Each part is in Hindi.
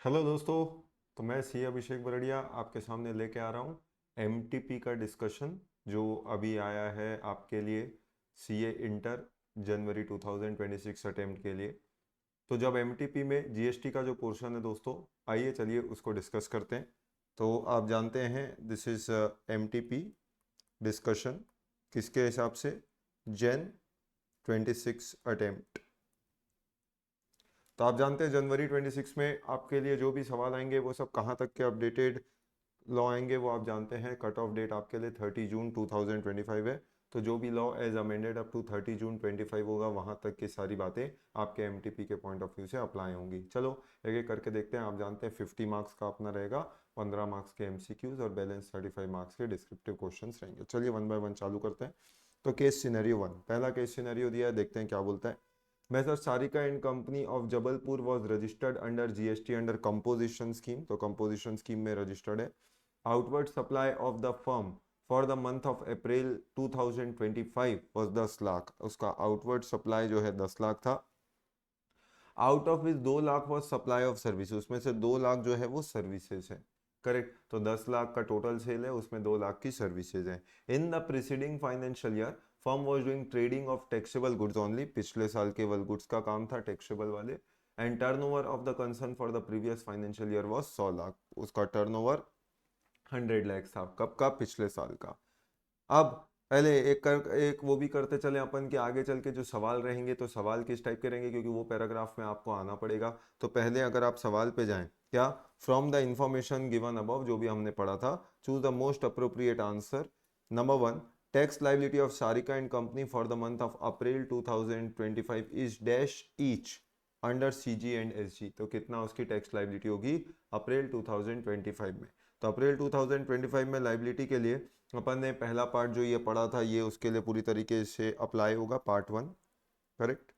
हेलो दोस्तों। तो मैं सी अभिषेक बरड़िया आपके सामने लेके आ रहा हूँ एमटीपी का डिस्कशन जो अभी आया है आपके लिए सीए इंटर जनवरी 2026 अटेम्प्ट के लिए। तो जब एमटीपी में जीएसटी का जो पोर्शन है दोस्तों, आइए चलिए उसको डिस्कस करते हैं। तो आप जानते हैं दिस इज एमटीपी डिस्कशन किसके हिसाब से, जैन 26 अटेम्प्ट। तो आप जानते हैं जनवरी 26 में आपके लिए जो भी सवाल आएंगे वो सब कहाँ तक के अपडेटेड लॉ आएंगे वो आप जानते हैं। कट ऑफ डेट आपके लिए 30 जून 2025 है। तो जो भी law as amended up to 30 June 25 होगा वहाँ तक की सारी बातें आपके एमटीपी के पॉइंट ऑफ व्यू से अप्लाई होंगी। चलो एक एक करके देखते हैं। आप जानते हैं 50 मार्क्स का अपना रहेगा, 15 मार्क्स के एमसीक्यूज और बैलेंस 35 मार्क्स के डिस्क्रिप्टिव क्वेश्चंस रहेंगे। चलिए वन बाय वन चालू करते हैं। तो केस सिनेरियो वन, पहला केस सिनेरियो दिया है, देखते हैं क्या बोलता है। Messrs Sarika and Company of Jabalpur was registered under GST under composition scheme। तो composition scheme में रजिस्टर्ड है। Outward supply of the firm for the month of April 2025 was 10 lakh. उसका outward supply जो है 10 लाख था। आउट ऑफ इस 2 lakh was supply of service, उसमें से 2 लाख जो है वो सर्विसेज है। करेक्ट। तो 10 लाख का टोटल सेल है, उसमें 2 लाख की सर्विसेज है। In the preceding financial year firm was doing trading of taxable goods only. पिछले साल केवल गुड्स का काम था, टैक्सेबल वाले। And turnover of the concern for the previous financial year was 100 lakh. उसका टर्नओवर 100 लाख था। कब का? पिछले साल का। अब पहले एक वो भी करते चले अपन कि आगे चल के जो सवाल रहेंगे तो सवाल किस टाइप के रहेंगे, क्योंकि वो पैराग्राफ में आपको आना पड़ेगा। तो पहले अगर आप सवाल पे जाएं, क्या from the information given above, जो भी हमने पढ़ा था, choose the most appropriate answer. Number one, tax liability of Sarika and company for the month of April 2025 is dash each under CG and SG. तो कितना उसकी टैक्स लाइबिलिटी होगी अप्रैल 2025 में? तो अप्रैल 2025 में लाइबिलिटी के लिए अपन ने पहला पार्ट जो ये पढ़ा था ये उसके लिए पूरी तरीके से अप्लाई होगा, part one. Correct,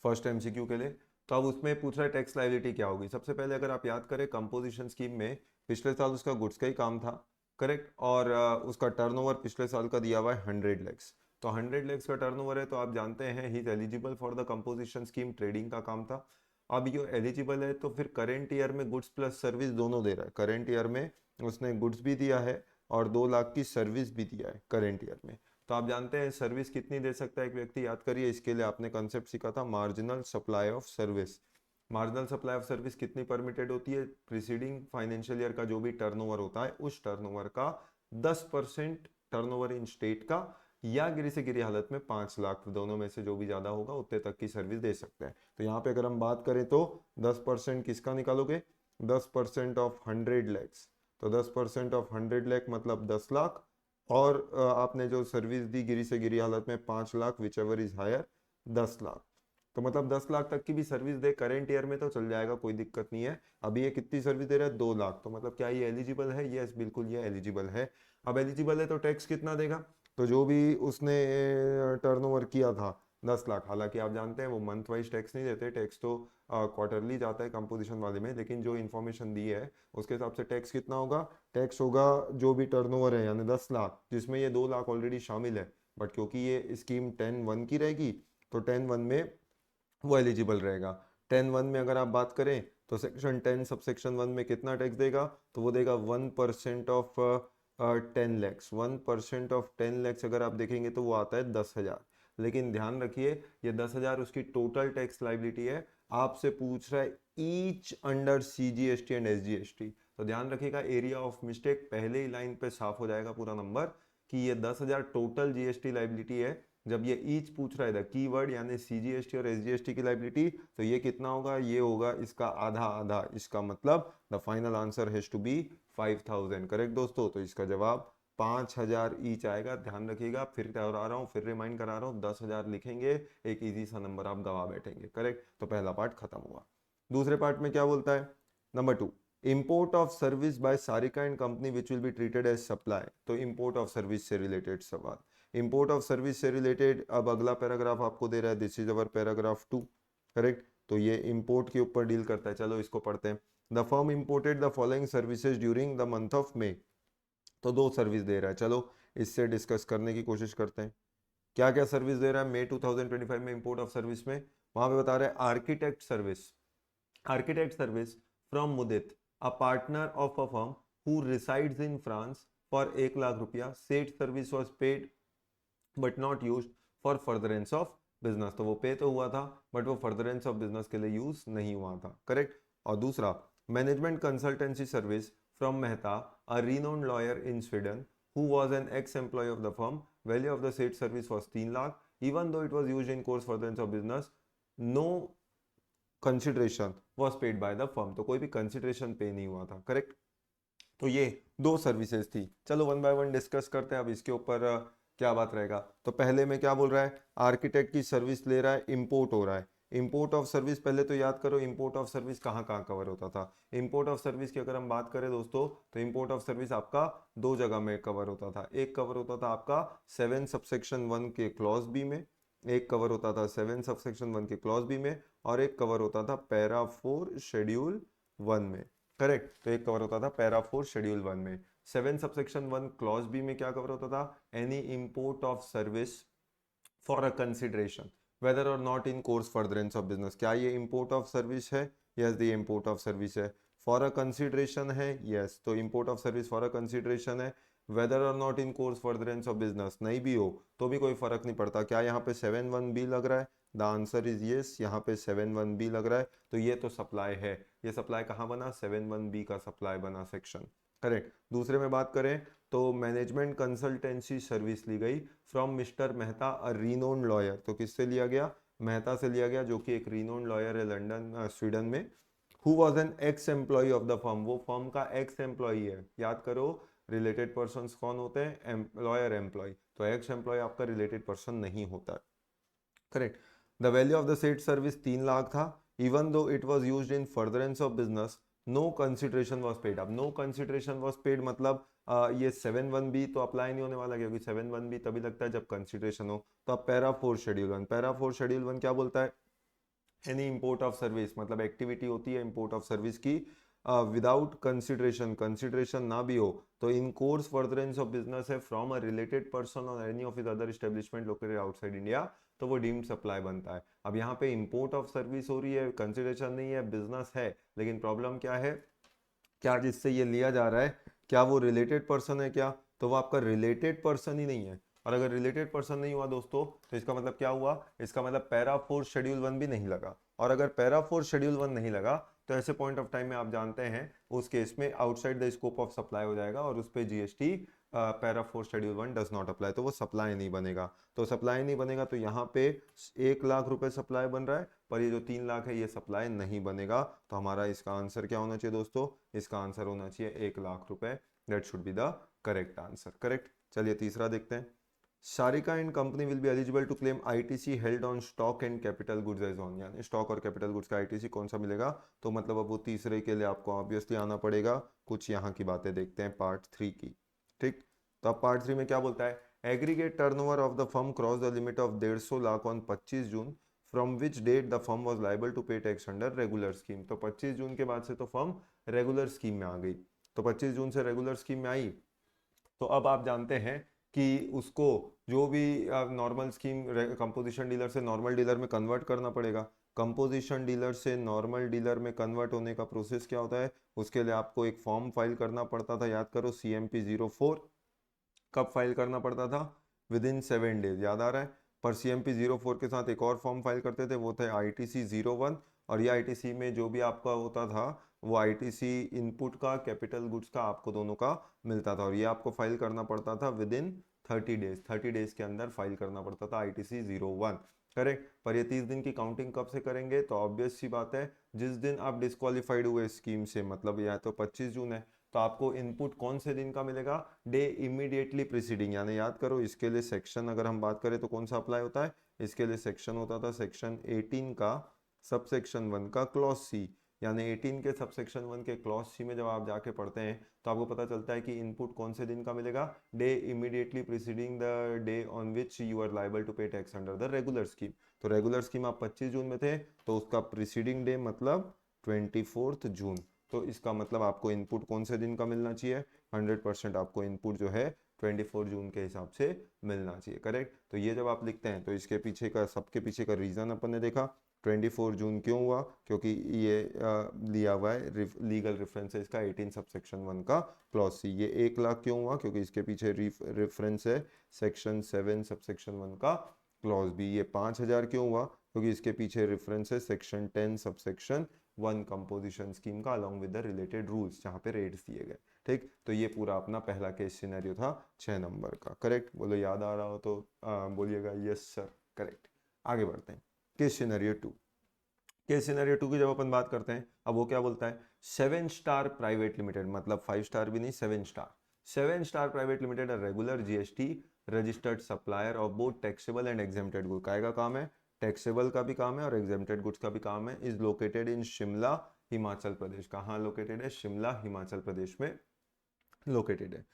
first MCQ के लिए। तो अब उसमें पूछ रहा है टैक्स लायबिलिटी क्या होगी। सबसे पहले अगर आप याद करें कंपोजिशन स्कीम में पिछले साल उसका गुड्स का ही काम था। करेक्ट। और उसका टर्नओवर पिछले साल का दिया हुआ है 100 लैक्स। तो 100 लैक्स का टर्नओवर है, तो आप जानते हैं he is eligible for the composition scheme. Trading का काम था। अब ये एलिजिबल है तो फिर करेंट ईयर में गुड्स प्लस सर्विस दोनों दे रहा है। करेंट ईयर में उसने गुड्स भी दिया है और 2 लाख की सर्विस भी दिया है करेंट ईयर में। तो आप जानते हैं सर्विस कितनी दे सकता है एक व्यक्ति, याद करिए। इसके लिए आपने कंसेप्ट सीखा था marginal supply of service. Marginal supply of service कितनी परमिटेड होती है? प्रीसीडिंग फाइनेंशियल ईयर का जो भी टर्नओवर होता है उस टर्नओवर का 10% टर्नओवर इन स्टेट का, या गिरी से गिरी हालत में 5 लाख, दोनों में से जो भी ज्यादा होगा उतने तक की सर्विस दे सकते हैं। तो यहाँ पे अगर हम बात करें तो 10% किसका निकालोगे? 10% ऑफ 100 लैक्स। तो 10% ऑफ 100 लाख मतलब 10 लाख। और आपने जो सर्विस दी गिरी से गिरी हालत में 5 lakh, whichever is higher 10 lakh. तो मतलब 10 लाख तक की भी सर्विस दे करेंट ईयर में तो चल जाएगा, कोई दिक्कत नहीं है। अभी ये कितनी सर्विस दे रहा है? 2 लाख। तो मतलब क्या ये एलिजिबल है? यस, बिल्कुल ये एलिजिबल है। अब एलिजिबल है तो टैक्स कितना देगा? तो जो भी उसने टर्नओवर किया था 10 लाख, हालांकि आप जानते हैं वो मंथ वाइज टैक्स नहीं देते, टैक्स तो क्वार्टरली जाता है कंपोजिशन वाले में, लेकिन जो इन्फॉर्मेशन दी है उसके हिसाब से टैक्स कितना होगा? टैक्स होगा जो भी टर्नओवर है यानी 10 लाख, जिसमें ये 2 लाख ऑलरेडी शामिल है। बट क्योंकि ये स्कीम 10(1) की रहेगी तो 10(1) में वो एलिजिबल रहेगा। 10(1) में अगर आप बात करें तो सेक्शन 10 सब सेक्शन 1 में कितना टैक्स देगा? तो वो देगा 1% ऑफ 10 लैक्स। 1% ऑफ 10 लैक्स अगर आप देखेंगे तो वो आता है 10,000। लेकिन ध्यान रखिए ये 10,000 उसकी टोटल टैक्स लाइबिलिटी है। आपसे पूछ रहा है each under CGST and SGST. तो ध्यान रखिएगा, एरिया ऑफ मिस्टेक पहले ही लाइन पे साफ हो जाएगा पूरा नंबर कि ये 10,000 टोटल जीएसटी लाइबिलिटी है। जब ये ईच पूछ रहा है द कीवर्ड यानी सीजीएसटी और एसजीएसटी की लाइबिलिटी, तो ये कितना होगा? ये होगा इसका आधा आधा। इसका मतलब the final answer has to be 5,000। Correct दोस्तों, तो इसका जवाब 5,000 ईच आएगा। ध्यान रखिएगा, फिर दोहरा रहा हूँ, फिर रिमाइंड करा रहा हूँ, 10,000 लिखेंगे, एक इजी सा नंबर आप गवा बैठेंगे। करेक्ट। तो पहला पार्ट खत्म हुआ। दूसरे पार्ट में क्या बोलता है? Number 2, import of service by Sarika and company which will be treated as supply. तो इंपोर्ट ऑफ सर्विस से रिलेटेड सवाल, इंपोर्ट ऑफ सर्विस से रिलेटेड। अब अगला पैराग्राफ आपको दे रहा है, this is our paragraph 2। Correct. तो ये इंपोर्ट के ऊपर डील करता है। चलो इसको पढ़ते हैं। The firm imported the following services during the month of May. तो 2 सर्विस दे रहा है, चलो इससे डिस्कस करने की कोशिश करते हैं। क्या क्या सर्विस दे रहा है मई 2025 में इंपोर्ट ऑफ सर्विस में? वहां पे बता रहा है architect service, architect service from Mudit, a partner of a firm who resides in France for 1 lakh रुपया. Said service was paid but not used for furtherance of business. तो वो पे तो हुआ था बट वो furtherance of business के लिए यूज नहीं हुआ था. करेक्ट. और दूसरा, management consultancy service from Mehta, a renowned lawyer in Sweden who was an ex-employee of the firm. Value of the said service was 3 lakh. Even though it was used in course furtherance of business, no consideration was paid by the firm. तो कोई भी कंसिडरेशन पे नहीं हुआ था. करेक्ट. तो ये दो सर्विसेज थी. चलो वन बाय वन डिस्कस करते हैं अब इसके ऊपर क्या बात रहेगा. तो पहले में क्या बोल रहा है, आर्किटेक्ट की सर्विस ले रहा है, इंपोर्ट हो रहा है. इंपोर्ट ऑफ सर्विस, पहले तो याद करो इंपोर्ट ऑफ सर्विस कहाँ कहाँ कवर होता था. इंपोर्ट ऑफ सर्विस की अगर हम बात करें दोस्तों, तो इंपोर्ट ऑफ सर्विस आपका दो जगह में कवर होता था. एक कवर होता था आपका 7 सबसेक्शन 1 के क्लॉज बी में, एक कवर होता था 7 सबसेक्शन 1 के क्लॉज बी में, और एक कवर होता था पैरा 4 शेड्यूल 1 में. करेक्ट. तो एक कवर होता था पैरा 4 शेड्यूल 1 में. 7 सबसेक्शन 1 क्लॉज बी में क्या कवर होता था, any import of service for a consideration whether or not in course furtherance of business. क्या ये इंपोर्ट ऑफ सर्विस है? यस, ये इंपोर्ट ऑफ सर्विस है. फॉर अ कंसिडरेशन है? यस. तो import of service for a consideration है. Whether or not in course furtherance of business नहीं भी हो तो भी कोई फर्क नहीं पड़ता. क्या यहाँ पे 7(1)(b लग रहा है? The answer is yes. यहाँ पे 7(1)(b लग रहा है. तो ये तो सप्लाई है. ये सप्लाई कहाँ बना? 7(1)(b का सप्लाई बना सेक्शन. करेक्ट. दूसरे में बात करें तो मैनेजमेंट कंसल्टेंसी सर्विस ली गई from mister Mehta, a renowned lawyer. तो किससे लिया गया? मेहता से लिया गया, जो कि एक रीनोन्ड लॉयर है लंदन स्वीडन में. Who was an ex employee of the firm. वो फर्म का एक्स एम्प्लॉय है. याद करो रिलेटेड पर्सन कौन होते हैं? Employer employee. तो एक्स एम्प्लॉय आपका रिलेटेड पर्सन नहीं होता है. Correct. The value of the said service 3 lakh था. Even though it was use in furtherance of business, no consideration was paid. अब नो कंसिडरेशन वॉज पेड मतलब ये 7(1)(b तो अप्लाई नहीं होने वाला, क्योंकि 7(1)(b तभी लगता है जब कंसिडरेशन हो. तो अब पैरा 4 शेड्यूल 1, पैरा 4 शेड्यूल 1 क्या बोलता है? एनी इंपोर्ट ऑफ सर्विस, मतलब एक्टिविटी होती है इंपोर्ट ऑफ सर्विस की विदाउट कंसिडरेशन, कंसिडरेशन ना भी हो, तो इन कोर्स फर्दरेंस ऑफ बिजनेस है from a related person or any of his other establishment located outside India, तो वो डीम्ड सप्लाई बनता है. अब यहाँ पे इंपोर्ट ऑफ सर्विस हो रही है, कंसिडरेशन नहीं है, बिजनेस है, लेकिन प्रॉब्लम क्या है, क्या जिससे ये लिया जा रहा है क्या वो रिलेटेड पर्सन है क्या? तो वो आपका रिलेटेड पर्सन ही नहीं है. और अगर रिलेटेड पर्सन नहीं हुआ दोस्तों, तो इसका मतलब क्या हुआ? इसका मतलब पैरा 4 शेड्यूल 1 भी नहीं लगा. और अगर पैरा 4 शेड्यूल 1 नहीं लगा तो ऐसे पॉइंट ऑफ टाइम में आप जानते हैं उस केस में outside the scope of supply हो जाएगा और उस पर GST para 4 schedule 1 does not apply, तो वो सप्लाई नहीं बनेगा. तो सप्लाई नहीं बनेगा तो यहाँ पे 1 लाख रुपए सप्लाई बन रहा है, पर ये जो 3 लाख है ये सप्लाई नहीं बनेगा. तो हमारा इसका आंसर क्या होना चाहिए दोस्तों? इसका आंसर होना चाहिए 1 लाख रुपए. That should be the correct answer. Correct. चलिए तीसरा देखते हैं. Sharika and company will be eligible to claim ITC held on stock and capital goods as on. यानी स्टॉक और कैपिटल गुड्स का आईटीसी कौन सा मिलेगा? तो मतलब अब वो तीसरे के लिए आपको ऑब्वियसली आना पड़ेगा. कुछ यहाँ की बातें देखते हैं पार्ट 3 की. ठीक. तो अब पार्ट 3 में क्या बोलता है? Aggregate turnover of the firm cross the limit of 150 lakh on 25 June, from which date the firm was liable to pay tax under regular scheme. तो 25 जून के बाद से तो फर्म रेगुलर स्कीम में आ गई. तो 25 जून से रेगुलर स्कीम में आई, तो अब आप जानते हैं कि उसको जो भी नॉर्मल स्कीम कंपोजिशन डीलर से नॉर्मल डीलर में कन्वर्ट करना पड़ेगा. कंपोजिशन डीलर से नॉर्मल डीलर में कन्वर्ट होने का प्रोसेस क्या होता है? उसके लिए आपको एक फॉर्म फाइल करना पड़ता था. याद करो CMP 04. कब फाइल करना पड़ता था? With in 7 days. याद आ रहा है? पर CMP 04 के साथ एक और फॉर्म फाइल करते थे, वो थे ITC 01. और ये ITC में जो भी आपका होता था वो ITC इनपुट का कैपिटल गुड्स का आपको दोनों का मिलता था, और ये आपको फाइल करना पड़ता था विद इन 30 डेज. 30 डेज के अंदर फाइल करना पड़ता था ITC 01. करेक्ट. पर ये 30 दिन की काउंटिंग कब से करेंगे? तो ऑब्वियस सी बात है जिस दिन आप डिस्क्वालीफाइड हुए स्कीम से, मतलब यह तो 25 जून है, तो आपको इनपुट कौन से दिन का मिलेगा? Day immediately preceding. यानी याद करो इसके लिए सेक्शन अगर हम बात करें तो कौन सा अप्लाई होता है? इसके लिए सेक्शन होता था सेक्शन 18 का सबसेक्शन 1 का क्लॉज सी. यानी 18 के सबसेक्शन 1 के क्लॉज सी में जब आप जाके पढ़ते हैं तो आपको पता चलता है कि इनपुट कौन से दिन का मिलेगा? Day immediately preceding the day on which you are liable to pay tax under the regular scheme. तो रेगुलर स्कीम आप 25 जून में थे, तो उसका प्रीसीडिंग डे मतलब 24 जून. तो इसका मतलब आपको इनपुट कौन से दिन का मिलना चाहिए? 100% आपको इनपुट जो है 24 जून के हिसाब से मिलना चाहिए. करेक्ट. तो ये जब आप लिखते हैं तो इसके पीछे का सबके पीछे का रीजन अपन ने देखा. 24 जून क्यों हुआ? क्योंकि ये लिया हुआ है लीगल रेफरेंस है इसका 18 सबसेक्शन 1 का क्लॉज सी। ये 1 लाख क्यों हुआ? क्योंकि इसके पीछे रेफरेंस है सेक्शन 7 सबसेक्शन 1 का क्लॉज बी। ये 5000 क्यों हुआ? क्योंकि इसके पीछे रेफरेंस है सेक्शन 10 सबसेक्शन 1 कंपोजिशन स्कीम का along with the related rules, जहाँ पे रेट्स दिए गए। ठीक, तो ये पूरा अपना पहला केस सिनेरियो था 6 नंबर का। करेक्ट? बोलो याद आ रहा हो तो बोलिएगा यस सर करेक्ट। आगे बढ़ते हैं केस सिनेरियो 2। केस सिनेरियो 2 की जब अपन बात करते हैं, अब वो क्या बोलता है, 7 स्टार प्राइवेट लिमिटेड, मतलब 5 स्टार भी नहीं, 7 star, 7 star private limited regular GST registered supplier of both taxable and exempted good. काय का काम है? टैक्सेबल का भी काम है और एग्जेम्प्टेड गुड्स का भी काम है। Is located in Shimla Himachal Pradesh. कहाँ लोकेटेड है? शिमला हिमाचल प्रदेश में लोकेटेड है।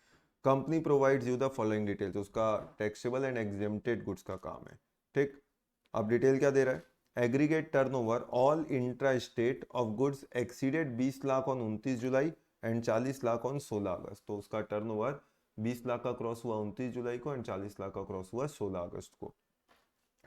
Company provides you the following details. उसका टैक्सेबल एंड एग्जेम्प्टेड गुड्स का काम है। ठीक, अब डिटेल क्या दे रहा है? Aggregate turnover all intra state of goods exceeded 20 lakh on 29 July and 40 lakh on 16 अगस्त। तो उसका टर्नओवर 20 लाख का क्रॉस हुआ 29 जुलाई को एंड 40 लाख का क्रॉस हुआ 16 अगस्त को।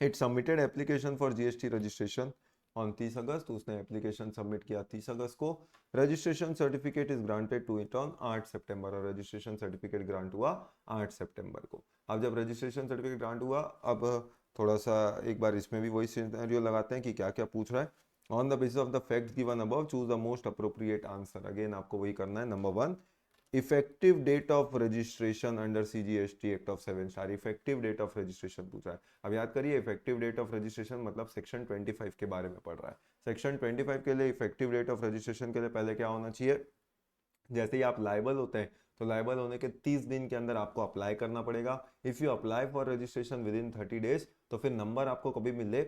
It submitted application for GST registration on 30 August. उसने एप्लीकेशन सबमिट किया 30 अगस्त को। Registration certificate is granted to it on 8 September. और रजिस्ट्रेशन सर्टिफिकेट ग्रांट हुआ 8 सितंबर को। अब जब रजिस्ट्रेशन सर्टिफिकेट ग्रांट हुआ, अब थोड़ा सा एक बार इसमें भी वही सिनेरियो लगाते हैं कि क्या क्या पूछ रहा है। On the basis of the facts given above choose the most appropriate answer. Again आपको वही करना है। Number 1, effective date of registration under CGST act of 7 star. Effective date of registration पूछा है। अब याद करिए, इफेक्टिव डेट ऑफ रजिस्ट्रेशन मतलब सेक्शन 25 के बारे में पढ़ रहा है। सेक्शन 25 के लिए इफेक्टिव डेट ऑफ रजिस्ट्रेशन के लिए पहले क्या होना चाहिए? जैसे ही आप लायबल होते हैं तो लायबल होने के 30 दिन के अंदर आपको अप्लाई करना पड़ेगा। If you apply for registration with in 30 days तो फिर नंबर आपको कभी मिले,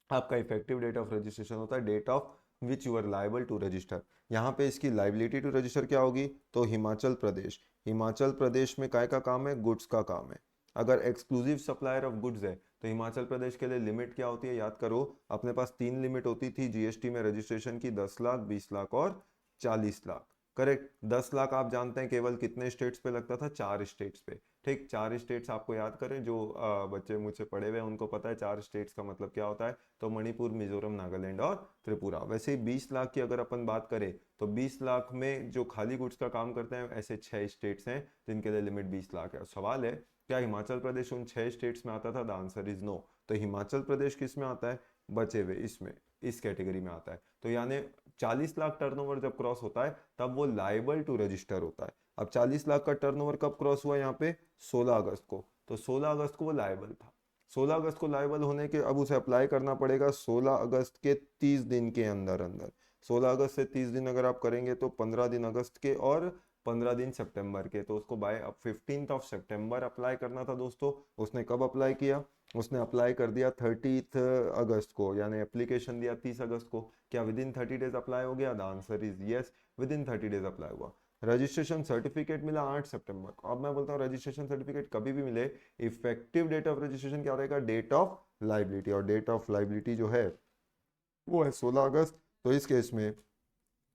आपका इफेक्टिव डेट ऑफ रजिस्ट्रेशन होता है date of which you are liable to register. यहाँ पे इसकी लाइबिलिटी टू रजिस्टर क्या होगी? तो हिमाचल प्रदेश। हिमाचल प्रदेश में काय का काम है? गुड्स का काम है। अगर एक्सक्लूसिव सप्लायर ऑफ गुड्स है तो हिमाचल प्रदेश के लिए लिमिट क्या होती है? याद करो, अपने पास 3 लिमिट होती थी जीएसटी में रजिस्ट्रेशन की, 10 लाख, 20 लाख और 40 लाख। करेक्ट? 10 लाख आप जानते हैं केवल कितने स्टेट्स पे लगता था? 4 स्टेट्स पे। ठीक, 4 स्टेट्स आपको याद करें, जो बच्चे मुझसे पढ़े हुए हैं उनको पता है 4 स्टेट्स का मतलब क्या होता है। तो मणिपुर, मिजोरम, नागालैंड और त्रिपुरा। वैसे ही 20 लाख की अगर अपन बात करें तो 20 लाख में जो खाली गुड्स का काम करते हैं ऐसे 6 स्टेट्स हैं जिनके लिए लिमिट 20 लाख है। सवाल है क्या हिमाचल प्रदेश उन 6 स्टेट्स में आता था? The answer is no. तो हिमाचल प्रदेश किस में आता है? बचे हुए इसमें, इस कैटेगरी में आता है। तो यानी 40 लाख टर्नओवर जब क्रॉस होता है तब वो लाइबल टू रजिस्टर होता है। अब 40 लाख का टर्नओवर कब क्रॉस हुआ? यहाँ पे 16 अगस्त को। तो 16 अगस्त को वो लाइबल था। 16 अगस्त को लाइबल होने के अब उसे अप्लाई करना पड़ेगा 16 अगस्त के 30 दिन के अंदर अंदर। 16 अगस्त से 30 दिन अगर आप करेंगे तो 15 दिन अगस्त के और 15 दिन सितंबर के। तो उसको bye 15th of September apply करना था दोस्तों। उसने कब अप्लाई किया? उसने अप्लाई कर दिया 30 अगस्त को, यानी एप्लीकेशन दिया 30 अगस्त को। क्या विद इन 30 डेज अप्लाई हो गया? The answer is yes, with in 30 days apply हुआ। रजिस्ट्रेशन सर्टिफिकेट मिला 8 सितंबर को। अब मैं बोलता हूँ रजिस्ट्रेशन सर्टिफिकेट कभी भी मिले, इफेक्टिव डेट ऑफ रजिस्ट्रेशन क्या रहेगा? Date of liability. और डेट ऑफ लाइबिलिटी जो है वो है 16 अगस्त। तो इस केस में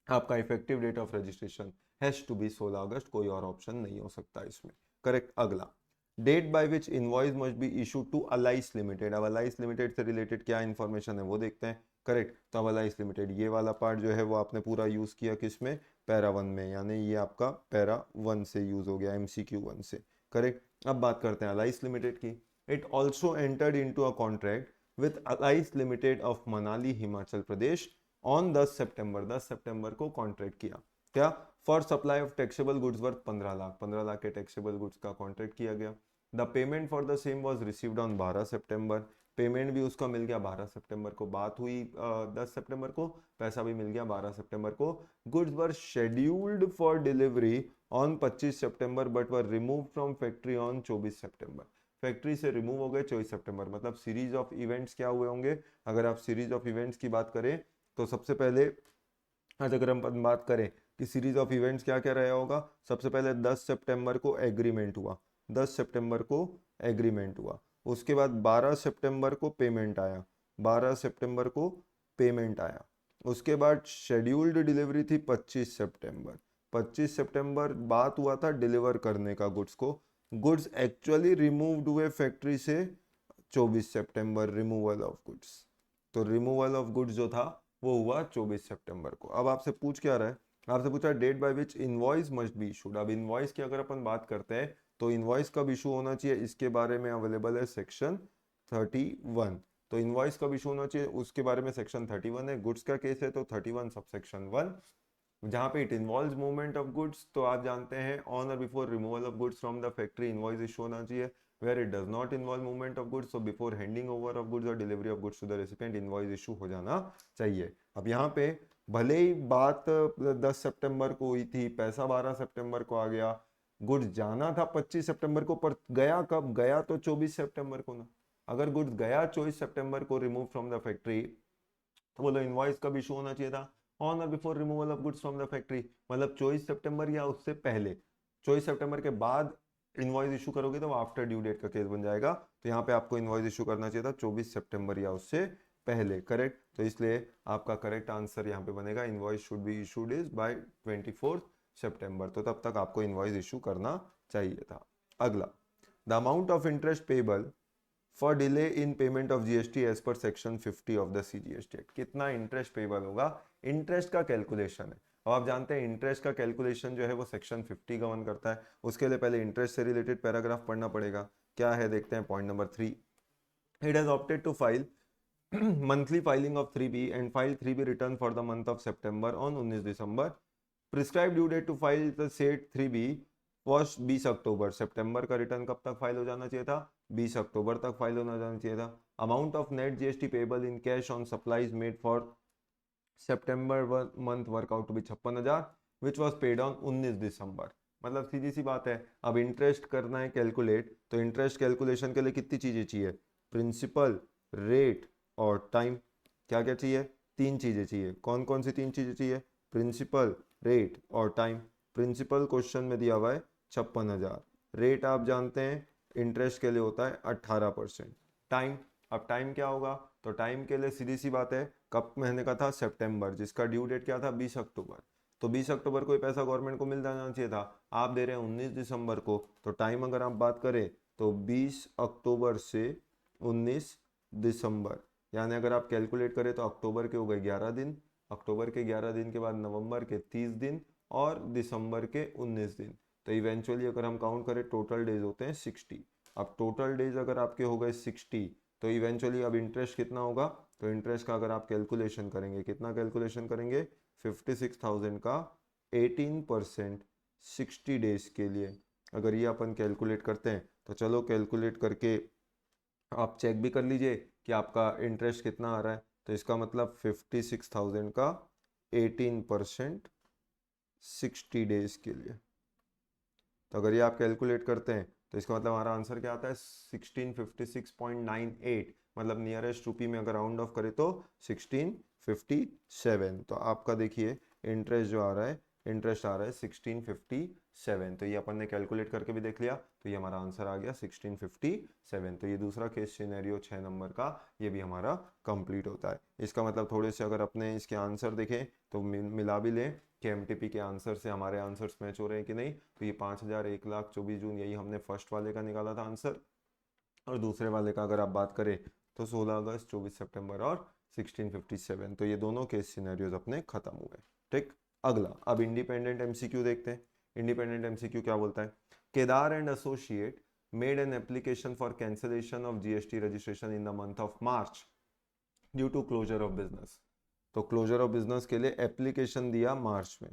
आपका effective date of registration has to be 16 August, कोई और ऑप्शन नहीं हो सकता इसमें। करेक्ट। अगला, date by which invoice must be issue to Alice limited. अब अलाइस लिमिटेड से रिलेटेड क्या इंफॉर्मेशन है वो देखते हैं। करेक्ट, तो अब अलाइस लिमिटेड ये वाला पार्ट जो है वो आपने पूरा यूज किया किसमें? पैरा 1 में, यानी ये आपका पैरा 1 से यूज हो गया, MCQ 1 से। करेक्ट। अब बात करते हैं अलाइस लिमिटेड की। It also entered into a contract with Alice limited of Manali Himachal Pradesh on 10 सितंबर। 10 सितंबर को कॉन्ट्रैक्ट किया। क्या? For supply of taxable goods worth 15 lakh. 15 lakh के टैक्सेबल गुड्स का कॉन्ट्रैक्ट किया गया। The payment for the same was received on 12 September. Payment भी उसका मिल गया 12 सितंबर को। बात हुई 10 सितंबर को, पैसा भी मिल गया 12 सितंबर को। Goods were scheduled for delivery on 25 September but were remove from factory on 24 September. Factory से रिमूव हो गए 24 सितंबर। मतलब सीरीज ऑफ इवेंट्स क्या हुए होंगे? अगर आप सीरीज ऑफ इवेंट्स की बात करें तो सबसे पहले आज अगर हम बात करें कि सीरीज ऑफ इवेंट्स क्या क्या रहा होगा, सबसे पहले 10 सितंबर को एग्रीमेंट हुआ। 10 सितंबर को एग्रीमेंट हुआ। उसके बाद 12 सितंबर को पेमेंट आया। 12 सितंबर को पेमेंट आया। उसके बाद शेड्यूल्ड डिलीवरी थी 25 सितंबर। 25 सितंबर बात हुआ था डिलीवर करने का गुड्स को। गुड्स एक्चुअली रिमूव्ड हुए फैक्ट्री से 24 सितंबर, रिमूवल ऑफ गुड्स। तो रिमूवल ऑफ गुड्स जो था वो हुआ 24 सितंबर को। अब आपसे पूछ क्या रहा है, आपसे पूछा date by which invoice must be issued. अब इनवॉइस की अगर अपन बात करते हैं तो इनवॉइस कब इशू होना चाहिए, इसके बारे में अवेलेबल है सेक्शन 31। तो इनवॉइस कब इशू होना चाहिए उसके बारे में सेक्शन 31 है। गुड्स का केस है तो 31 सब सेक्शन 1। जहाँ पे it involves movement of goods तो आप जानते हैं ऑन और before removal of goods from the factory invoice issue होना चाहिए। Where it does not involve movement of goods, so before handing over of goods or delivery of goods to the recipient invoice issue हो जाना चाहिए। अब यहाँ पे भले ही बात 10 सितंबर को हुई थी, पैसा 12 सितंबर को आ गया, गुड्स जाना था 25 सितंबर को, पर गया कब, गया तो 24 सितंबर को ना। अगर गुड्स गया 24 सितंबर को रिमूव फ्रॉम द फैक्ट्री तो बोलो इनवॉइस कब इशू होना चाहिए था, ऑन और before removal of goods from the factory, मतलब 24 सितंबर या उससे पहले। 24 सितंबर के बाद इनवॉइस इशू करोगे तो आफ्टर ड्यू डेट का केस बन जाएगा। तो यहाँ पे आपको इनवॉइस इशू करना चाहिए था 24 सितंबर या उससे पहले, करेक्ट। तो इसलिए आपका करेक्ट आंसर यहाँ पे बनेगा invoice should be issued is by 24 सितंबर। तो तब तक आपको इनवॉइस इशू करना चाहिए था। अगला, the amount of interest payable for delay in payment of GST as per section 50 of the CGST act. कितना इंटरेस्ट पेबल होगा, इंटरेस्ट का कैलकुलेशन है। अब आप जानते हैं इंटरेस्ट का कैलकुलेशन जो है वो सेक्शन 50 गवर्न करता है। उसके लिए पहले इंटरेस्ट से रिलेटेड पैराग्राफ पढ़ना पड़ेगा। क्या है देखते हैं, point number 3, it has opted to file monthly filing of 3B and file 3B return for the month of September on 19 दिसंबर। Prescribe due date to file the set 3B was 20 October. सितंबर का रिटर्न कब तक फाइल हो जाना चाहिए था, 20 अक्टूबर तक फाइल होना जाना चाहिए था। Amount of net GST payable in cash on supplies made for September month work out to be 56,000 which was paid on 19 December. मतलब सीधी सी बात है, अब इंटरेस्ट करना है कैलकुलेट, तो इंटरेस्ट कैलकुलेशन के लिए कितनी चीजें चाहिए, प्रिंसिपल, रेट और टाइम। क्या क्या चाहिए, 3 चीजें चाहिए। कौन कौन सी 3 चीजें चाहिए, प्रिंसिपल, रेट और टाइम। प्रिंसिपल क्वेश्चन में दिया हुआ है 56,000, रेट आप जानते हैं इंटरेस्ट के लिए होता है 18%, टाइम, अब टाइम क्या होगा, तो टाइम के लिए सीधी सी बात है, कब महीने का था, सितंबर, जिसका ड्यू डेट क्या था, 20 अक्टूबर। तो 20 अक्टूबर को ही पैसा गवर्नमेंट को मिल जाना चाहिए था, आप दे रहे हैं 19 दिसंबर को। तो टाइम अगर आप बात करें तो 20 अक्टूबर से 19 दिसंबर, यानी अगर आप कैलकुलेट करें तो अक्टूबर के हो गए 11 दिन, अक्टूबर के 11 दिन के बाद नवंबर के 30 दिन और दिसंबर के 19 दिन। तो इवेंचुअली अगर हम काउंट करें टोटल डेज होते हैं 60। अब टोटल डेज अगर आपके हो गए 60 तो इवेंचुअली अब इंटरेस्ट कितना होगा, तो इंटरेस्ट का अगर आप कैलकुलेशन करेंगे, कितना कैलकुलेशन करेंगे, 56,000 का 18% 60 डेज के लिए। अगर ये अपन कैलकुलेट करते हैं तो चलो कैलकुलेट करके आप चेक भी कर लीजिए कि आपका इंटरेस्ट कितना आ रहा है। तो इसका मतलब 56,000 का 18% 60 डेज के लिए। तो अगर ये आप कैलकुलेट करते हैं तो इसका मतलब हमारा आंसर क्या आता है, 1656.98, मतलब नियरेस्ट रूपी में अगर राउंड ऑफ करें तो 1657। तो आपका देखिए इंटरेस्ट जो आ रहा है, इंटरेस्ट आ रहा है 1657। तो ये अपन ने कैलकुलेट करके भी देख लिया, तो ये हमारा आंसर आ गया 1657। तो ये दूसरा केस सिनेरियो 6 नंबर का ये भी हमारा कंप्लीट होता है। इसका मतलब थोड़े से अगर अपने इसके आंसर देखें तो मिला भी लें कि एमटीपी के आंसर से हमारे आंसर्स मैच हो रहे हैं कि नहीं। तो ये 5,000, 1,24 जून, यही हमने फर्स्ट वाले का निकाला था आंसर। और दूसरे वाले का अगर आप बात करें तो 16 अगस्त, 24 सितंबर और 1657। तो ये दोनों केस सिनेरियोज अपने खत्म हुए। ठीक, अगला, अब इंडिपेंडेंट एमसीक्यू देखते हैं। इंडिपेंडेंट एमसीक्यू क्या बोलता है, Kedar and associate made an application for cancellation of GST registration in the month of March due to closure of business. तो क्लोजर ऑफ बिजनेस के लिए एप्लीकेशन दिया मार्च में।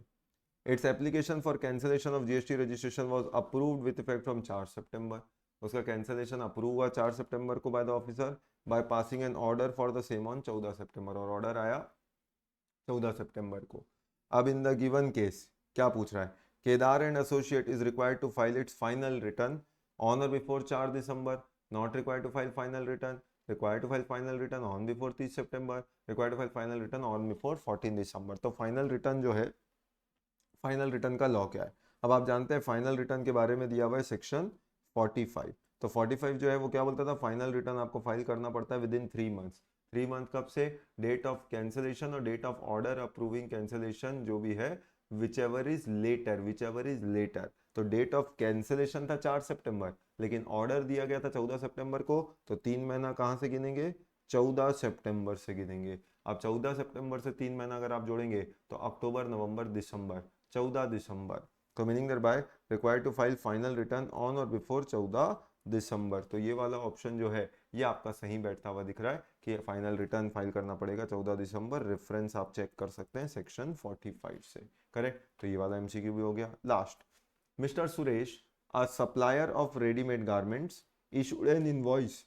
Its application for cancellation of GST registration was approved with effect from 4 September. उसका कैंसिलेशन अप्रूव हुआ 4 सितंबर को by the officer by passing an order for the same on 14 September, और ऑर्डर आया 14 सितंबर को। अब इन द गिवन केस क्या पूछ रहा है, Kedar and associate is required to file its final return on और before 4 December, not required to file final return, required to file final return on before 30 September, required to file final return on before 14 दिसंबर। तो फाइनल रिटर्न जो है, फाइनल रिटर्न का लॉ क्या है, अब आप जानते हैं फाइनल रिटर्न के बारे में दिया हुआ है सेक्शन 45। तो 45 जो है वो क्या बोलता था, फाइनल रिटर्न आपको फाइल करना पड़ता है विद इन 3 मंथ्स। 3 मंथ कब से, डेट ऑफ कैंसिलेशन और date of order approving cancellation जो भी है, whichever is later, whichever is later. तो डेट ऑफ कैंसिलेशन था 4 सितंबर, लेकिन ऑर्डर दिया गया था 14 सितंबर को, तो 3 महीना कहाँ से गिनेंगे, 14 सितंबर से गिनेंगे। अब 14 सितंबर से 3 महीना अगर आप जोड़ेंगे तो अक्टूबर, नवंबर, दिसंबर, 14 दिसंबर। तो meaning thereby required to file final return on और बिफोर 14 दिसंबर। तो ये वाला ऑप्शन जो है ये आपका सही बैठता हुआ दिख रहा है कि फाइनल रिटर्न फाइल करना पड़ेगा 14 दिसंबर। रेफरेंस आप चेक कर सकते हैं सेक्शन 45 से। करेक्ट। तो ये वाला एमसीक्यू भी हो गया। Last, mister Suresh, a supplier of ready-made garments, issued an invoice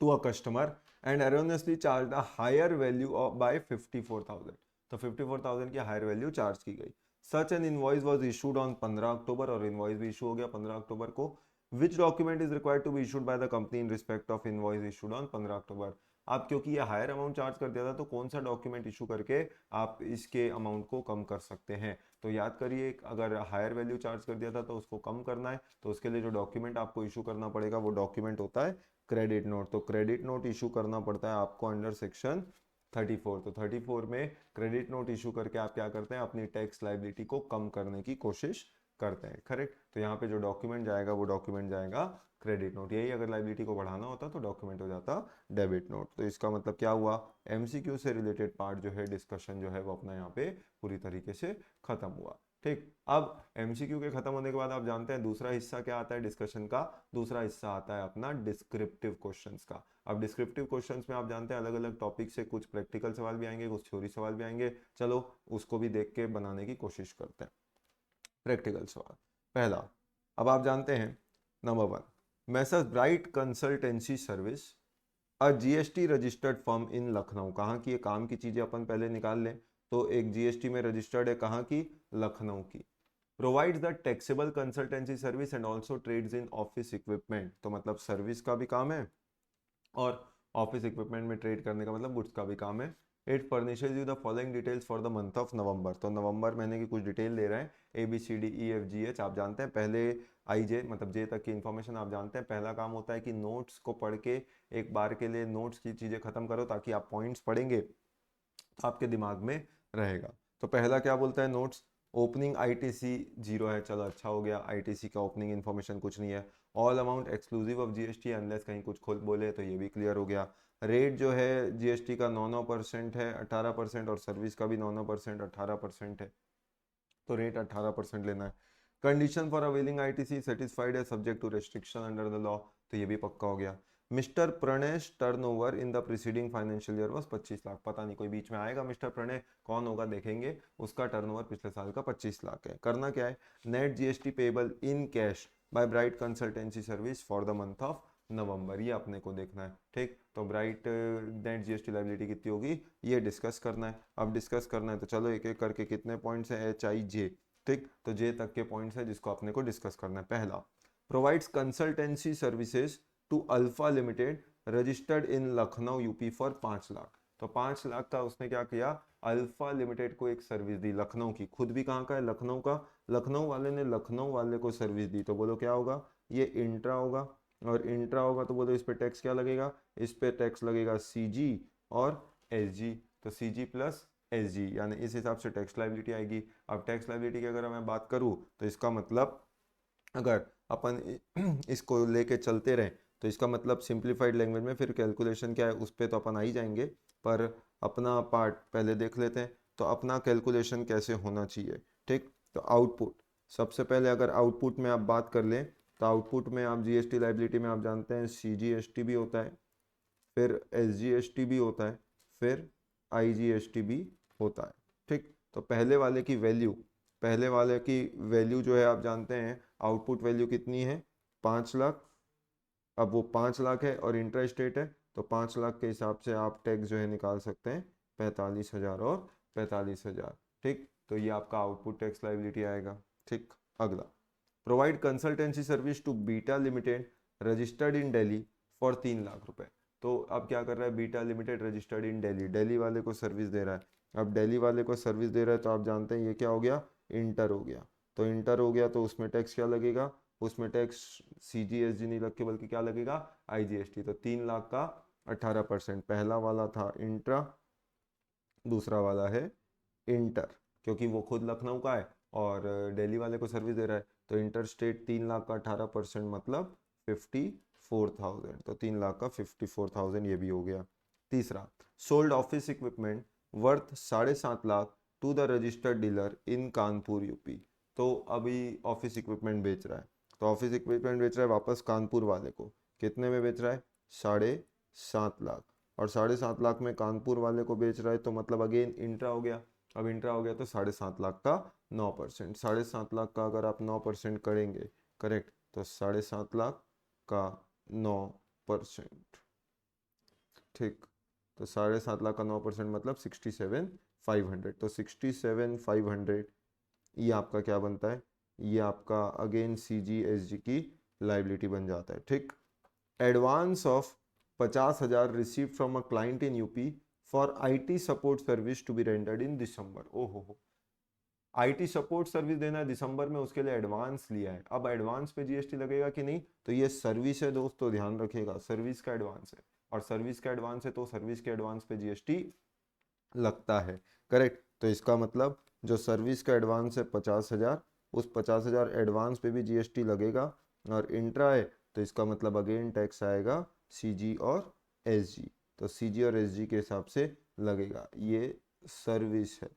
to a customer and erroneously charged a higher value of by 54,000। तो 54,000 की हायर वैल्यू चार्ज की गई। Such an invoice was issued on 15 October, और इनवॉइस भी इशू हो गया 15 अक्टूबर को। Which document is required to be issued by the company in respect of invoice issued on 15 October. आप क्योंकि ये हायर अमाउंट चार्ज कर दिया था तो कौन सा डॉक्यूमेंट इशू करके आप इसके अमाउंट को कम कर सकते हैं। तो याद करिए, अगर हायर वैल्यू चार्ज कर दिया था तो उसको कम करना है, तो उसके लिए जो डॉक्यूमेंट आपको इशू करना पड़ेगा वो डॉक्यूमेंट होता है क्रेडिट नोट। तो क्रेडिट नोट इशू करना पड़ता है आपको अंडर सेक्शन 34। तो 34 में क्रेडिट नोट इशू करके आप क्या करते हैं, अपनी टैक्स लाइबिलिटी को कम करने की कोशिश करते हैं। करेक्ट। तो यहाँ पे जो डॉक्यूमेंट जाएगा वो डॉक्यूमेंट जाएगा क्रेडिट नोट। यही अगर लाइबिलिटी को बढ़ाना होता तो डॉक्यूमेंट हो जाता डेबिट नोट। तो इसका मतलब क्या हुआ, एमसीक्यू से रिलेटेड पार्ट जो है, डिस्कशन जो है वो अपना यहाँ पे पूरी तरीके से खत्म हुआ। ठीक। अब एमसीक्यू के खत्म होने के बाद आप जानते हैं दूसरा हिस्सा क्या आता है डिस्कशन का। दूसरा हिस्सा आता है अपना डिस्क्रिप्टिव क्वेश्चंस का। अब डिस्क्रिप्टिव क्वेश्चंस में आप जानते हैं अलग अलग टॉपिक से कुछ प्रैक्टिकल सवाल भी आएंगे, कुछ थ्योरी सवाल भी आएंगे। चलो उसको भी देख के बनाने की कोशिश करते हैं। प्रैक्टिकल सवाल पहला, अब आप जानते हैं number 1, Messrs bright consultancy service a GST registered firm in Lucknow. कहाँ की है, काम की चीजें अपन पहले निकाल लें। तो एक जीएसटी में रजिस्टर्ड है, कहाँ की, लखनऊ की। Provides the taxable consultancy service and also trades in office equipment. तो मतलब सर्विस का भी काम है और ऑफिस इक्विपमेंट में ट्रेड करने का मतलब गुड्स का भी काम है। It furnishes you the following details for the month of November. तो नवंबर महीने की कुछ डिटेल दे रहे हैं, ABCDEFGH। आप जानते हैं पहले IJ मतलब J तक की इंफॉर्मेशन आप जानते हैं। पहला काम होता है कि नोट्स को पढ़ के एक बार के लिए नोट्स की चीज़ें खत्म करो, ताकि आप पॉइंट्स पढ़ेंगे तो आपके दिमाग में रहेगा। तो पहला क्या बोलता है नोट्स, ओपनिंग ITC 0 है, चलो अच्छा हो गया। ITC का ओपनिंग इन्फॉर्मेशन कुछ नहीं है। All amount exclusive of GST unless कहीं कुछ खुद बोले तो ये भी क्लियर हो गया। रेट जो है GST का 9% है, 18%, और सर्विस का भी 9% 18% है। तो रेट 18% लेना है। Condition for availing ITC satisfied है, subject to restriction under the law. तो ये भी पक्का हो गया। Mister Pranay turnover in the preceding financial year was 25 lakh. पता नहीं कोई बीच में आएगा मिस्टर प्रणय, कौन होगा देखेंगे। उसका टर्नओवर पिछले साल का 25 लाख है। करना क्या है, net GST payable in cash by bright consultancy service for the month of November, ये अपने को देखना है। ठीक। तो ब्राइट नेट GST लाइबिलिटी कितनी होगी ये डिस्कस करना है। अब डिस्कस करना है तो चलो एक एक करके कितने पॉइंट्स हैं, HIJ। ठीक। तो J तक के पॉइंट्स है जिसको अपने को डिस्कस करना है। पहला, provides consultancy services to Alpha limited registered in Lucknow UP for 5 lakh. तो 5 लाख का उसने क्या किया, अल्फा लिमिटेड को एक सर्विस दी लखनऊ की। खुद भी कहाँ का है, लखनऊ का। लखनऊ वाले ने लखनऊ वाले को सर्विस दी, तो बोलो क्या होगा, ये इंट्रा होगा। और इंट्रा होगा तो बोलो इस पे टैक्स क्या लगेगा, इस पे टैक्स लगेगा CG और SG। तो CG प्लस SG यानी इस हिसाब से टैक्स लाइबिलिटी आएगी। अब टैक्स लाइबिलिटी की अगर मैं बात करूँ तो इसका मतलब अगर अपन इसको लेके चलते रहें तो इसका मतलब सिंप्लीफाइड लैंग्वेज में फिर कैलकुलेशन क्या है उस पर तो अपन आ ही जाएंगे, पर अपना पार्ट पहले देख लेते हैं। तो अपना कैलकुलेशन कैसे होना चाहिए। ठीक। तो आउटपुट, सबसे पहले अगर आउटपुट में आप बात कर लें तो आउटपुट में आप GST लाइबिलिटी में आप जानते हैं CGST भी होता है, फिर SGST भी होता है, फिर IGST भी होता है। ठीक। तो पहले वाले की वैल्यू जो है आप जानते हैं आउटपुट वैल्यू कितनी है, 5 लाख। अब वो 5 लाख है और इंटर स्टेट है, तो 5 लाख के हिसाब से आप टैक्स जो है निकाल सकते हैं 45,000 और 45,000। ठीक। तो ये आपका आउटपुट टैक्स लाइबिलिटी आएगा। ठीक। अगला, provide consultancy service to Beta limited registered in Delhi for 3 lakh रुपए। तो अब क्या कर रहा है, Beta limited registered in Delhi, Delhi वाले को सर्विस दे रहा है। अब दिल्ली वाले को सर्विस दे रहा है तो आप जानते हैं ये क्या हो गया, इंटर हो गया। तो इंटर हो गया तो उसमें टैक्स क्या लगेगा, उसमें टैक्स CGSG नहीं लग के बल्कि क्या लगेगा, IGST। तो 3 लाख का 18%। पहला वाला था इंट्रा, दूसरा वाला है इंटर, क्योंकि वो खुद लखनऊ का है और दिल्ली वाले को सर्विस दे रहा है। तो इंटर स्टेट 3 लाख का 18% मतलब 54,000। तो 3 लाख का 54,000 ये भी हो गया। तीसरा, sold office equipment worth 7.5 lakh to the registered dealer in Kanpur UP. तो अभी ऑफिस इक्विपमेंट बेच रहा है, तो ऑफिस इक्विपमेंट बेच रहा है वापस कानपुर वाले को, कितने में बेच रहा है? 7.5 लाख। और 7.5 लाख में कानपुर वाले को बेच रहा है, तो मतलब अगेन इंट्रा हो गया। अब इंट्रा हो गया तो 7.5 लाख का 9%, 7.5 लाख का अगर आप 9% करेंगे, करेक्ट, तो 7.5 लाख का 9%, ठीक, तो 7.5 लाख का 9% मतलब 67,500। तो 67,500 ये आपका क्या बनता है? ये आपका अगेन CGSG की लाइबिलिटी बन जाता है, ठीक। Advance of 50,000 receive from a client in UP for IT support service to be rendered in December. ओहो, IT सपोर्ट सर्विस देना है दिसंबर में, उसके लिए एडवांस लिया है। अब एडवांस पे GST लगेगा कि नहीं? तो ये सर्विस है दोस्तों, ध्यान रखिएगा, सर्विस का एडवांस है, और सर्विस का एडवांस है तो सर्विस के एडवांस पे GST लगता है, करेक्ट। तो इसका मतलब जो सर्विस का एडवांस है 50,000, उस 50,000 एडवांस पे भी GST लगेगा। और इंट्रा है तो इसका मतलब अगेन टैक्स आएगा CG और SG, तो CG और SG के हिसाब से लगेगा। ये सर्विस है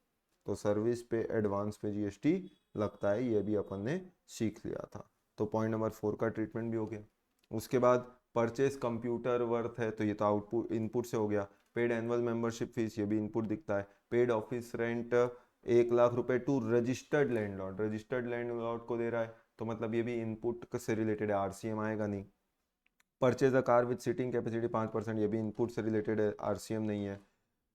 तो सर्विस पे एडवांस पे GST लगता है, ये भी अपन ने सीख लिया था। तो पॉइंट नंबर 4 का ट्रीटमेंट भी हो गया। उसके बाद परचेज कंप्यूटर वर्थ है, तो ये तो आउटपुट इनपुट से हो गया। पेड एनुअल मेंबरशिप फीस, ये भी इनपुट दिखता है। पेड ऑफिस रेंट 1 लाख रुपए to registered landlord, registered landlord को दे रहा है, तो मतलब ये भी इनपुट से रिलेटेड है, RCM आएगा नहीं। Purchase a car with seating capacity 5%, ये भी इनपुट से रिलेटेड है, RCM नहीं है।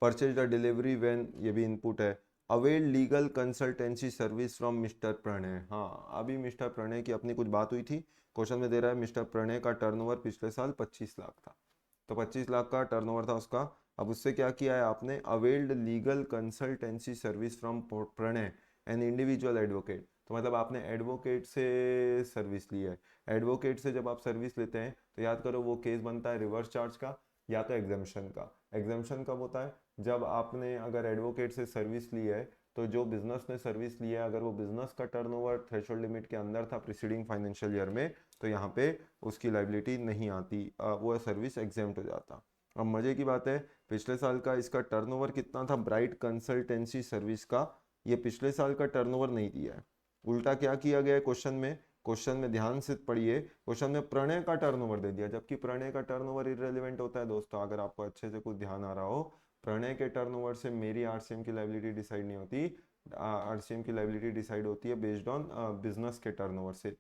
परचेज द डिलीवरी वैन, ये भी इनपुट है। Avail legal consultancy service from mister Pranay, हाँ अभी मिस्टर प्रणय की अपनी कुछ बात हुई थी, क्वेश्चन में दे रहा है मिस्टर प्रणय का टर्नओवर पिछले साल 25 लाख था, तो 25 लाख का टर्नओवर था उसका। अब उससे क्या किया है आपने? Availed legal consultancy service from Pranay an individual advocate, तो मतलब आपने एडवोकेट से सर्विस ली है। एडवोकेट से जब आप सर्विस लेते हैं तो याद करो वो केस बनता है रिवर्स चार्ज का या तो एग्जाम्शन का। एग्जाम्शन कब होता है? जब आपने अगर एडवोकेट से सर्विस ली है, तो जो बिजनेस ने सर्विस लिया है अगर वो बिजनेस का टर्नओवर थ्रेशोल्ड लिमिट के अंदर था प्रीसीडिंग फाइनेंशियल ईयर में, तो यहाँ पे उसकी लाइबिलिटी नहीं आती, वो सर्विस एग्जेम्प्ट हो जाता। अब मजे की बात है, पिछले साल का इसका टर्नओवर कितना था ब्राइट कंसल्टेंसी सर्विस का? ये पिछले साल का टर्नओवर नहीं दिया है, उल्टा क्या किया गया है क्वेश्चन में? क्वेश्चन में ध्यान से पढ़िए, क्वेश्चन में प्रणय का टर्नओवर दे दिया, जबकि प्रणय का टर्नओवर इररिलेवेंट होता है दोस्तों, अगर आपको अच्छे से कुछ ध्यान आ रहा हो। प्रणय के टर्नओवर से मेरी RCM की लाइबिलिटी डिसाइड नहीं होती, RCM की लाइबिलिटी डिसाइड होती है बेस्ड ऑन बिजनेस के टर्नओवर से,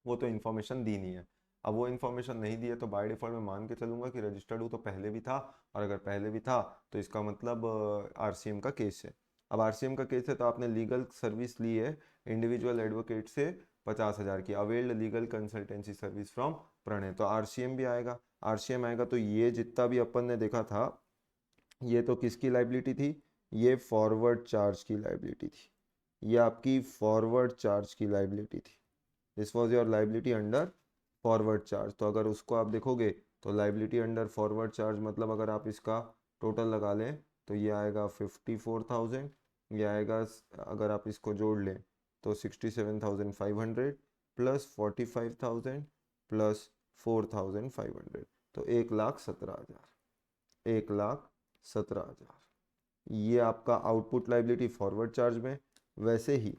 वो तो इन्फॉर्मेशन दी नहीं है। अब वो इन्फॉर्मेशन नहीं दी है तो बाय डिफॉल्ट मैं मान के चलूंगा कि रजिस्टर्ड हूँ तो पहले भी था, और अगर पहले भी था तो इसका मतलब RCM का केस है। अब RCM का केस है तो आपने लीगल सर्विस ली है इंडिविजुअल एडवोकेट से 50,000 की, availed legal consultancy service from Pranay, तो RCM भी आएगा। RCM आएगा तो ये जितना भी अपन ने देखा था, ये तो किसकी लाइबिलिटी थी? ये फॉरवर्ड चार्ज की लाइबिलिटी थी, ये आपकी फॉरवर्ड चार्ज की लाइबिलिटी थी। This was your liability under forward charge. तो अगर उसको आप देखोगे तो लाइबिलिटी अंडर फॉरवर्ड चार्ज मतलब अगर आप इसका टोटल लगा लें तो ये आएगा 54,000, ये आएगा अगर आप इसको जोड़ लें तो 67,500 प्लस 45,000 प्लस 4,500, तो 1,17,000, 1,17,000 ये आपका आउटपुट लाइबिलिटी फॉरवर्ड चार्ज में। वैसे ही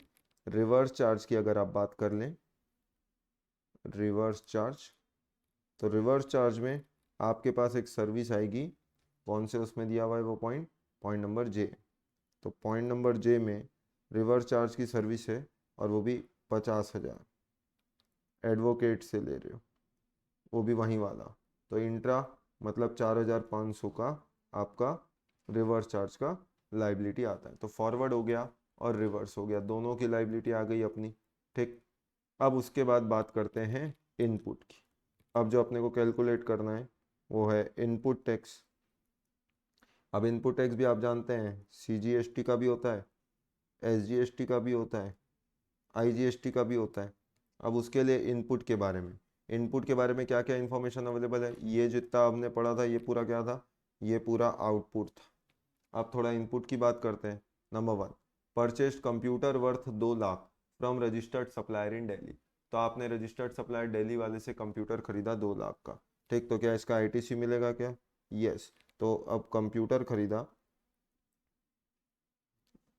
रिवर्स चार्ज की अगर आप बात कर लें, रिवर्स चार्ज, तो रिवर्स चार्ज में आपके पास एक सर्विस आएगी, कौन से उसमें दिया हुआ है वो पॉइंट? Point number J। तो पॉइंट नंबर J में रिवर्स चार्ज की सर्विस है और वो भी 50,000 एडवोकेट से ले रहे हो, वो भी वहीं वाला, तो इंट्रा मतलब 4,500 का आपका रिवर्स चार्ज का लाइबिलिटी आता है। तो फॉरवर्ड हो गया और रिवर्स हो गया, दोनों की लाइबिलिटी आ गई अपनी, ठीक। अब उसके बाद बात करते हैं इनपुट की। अब जो अपने को कैलकुलेट करना है वो है इनपुट टैक्स। अब इनपुट टैक्स भी आप जानते हैं CGST का भी होता है, SGST का भी होता है, IGST का भी होता है। अब उसके लिए इनपुट के बारे में, इनपुट के बारे में क्या क्या इन्फॉर्मेशन अवेलेबल है, ये जितना हमने पढ़ा था ये पूरा क्या था? ये पूरा आउटपुट था। अब थोड़ा इनपुट की बात करते हैं। Number 1, purchase computer worth 2 lakh from registered supplier in Delhi, तो आपने रजिस्टर्ड सप्लायर दिल्ली वाले से कंप्यूटर खरीदा 2 लाख का, ठीक। तो क्या इसका ITC मिलेगा क्या? यस। तो अब कंप्यूटर खरीदा,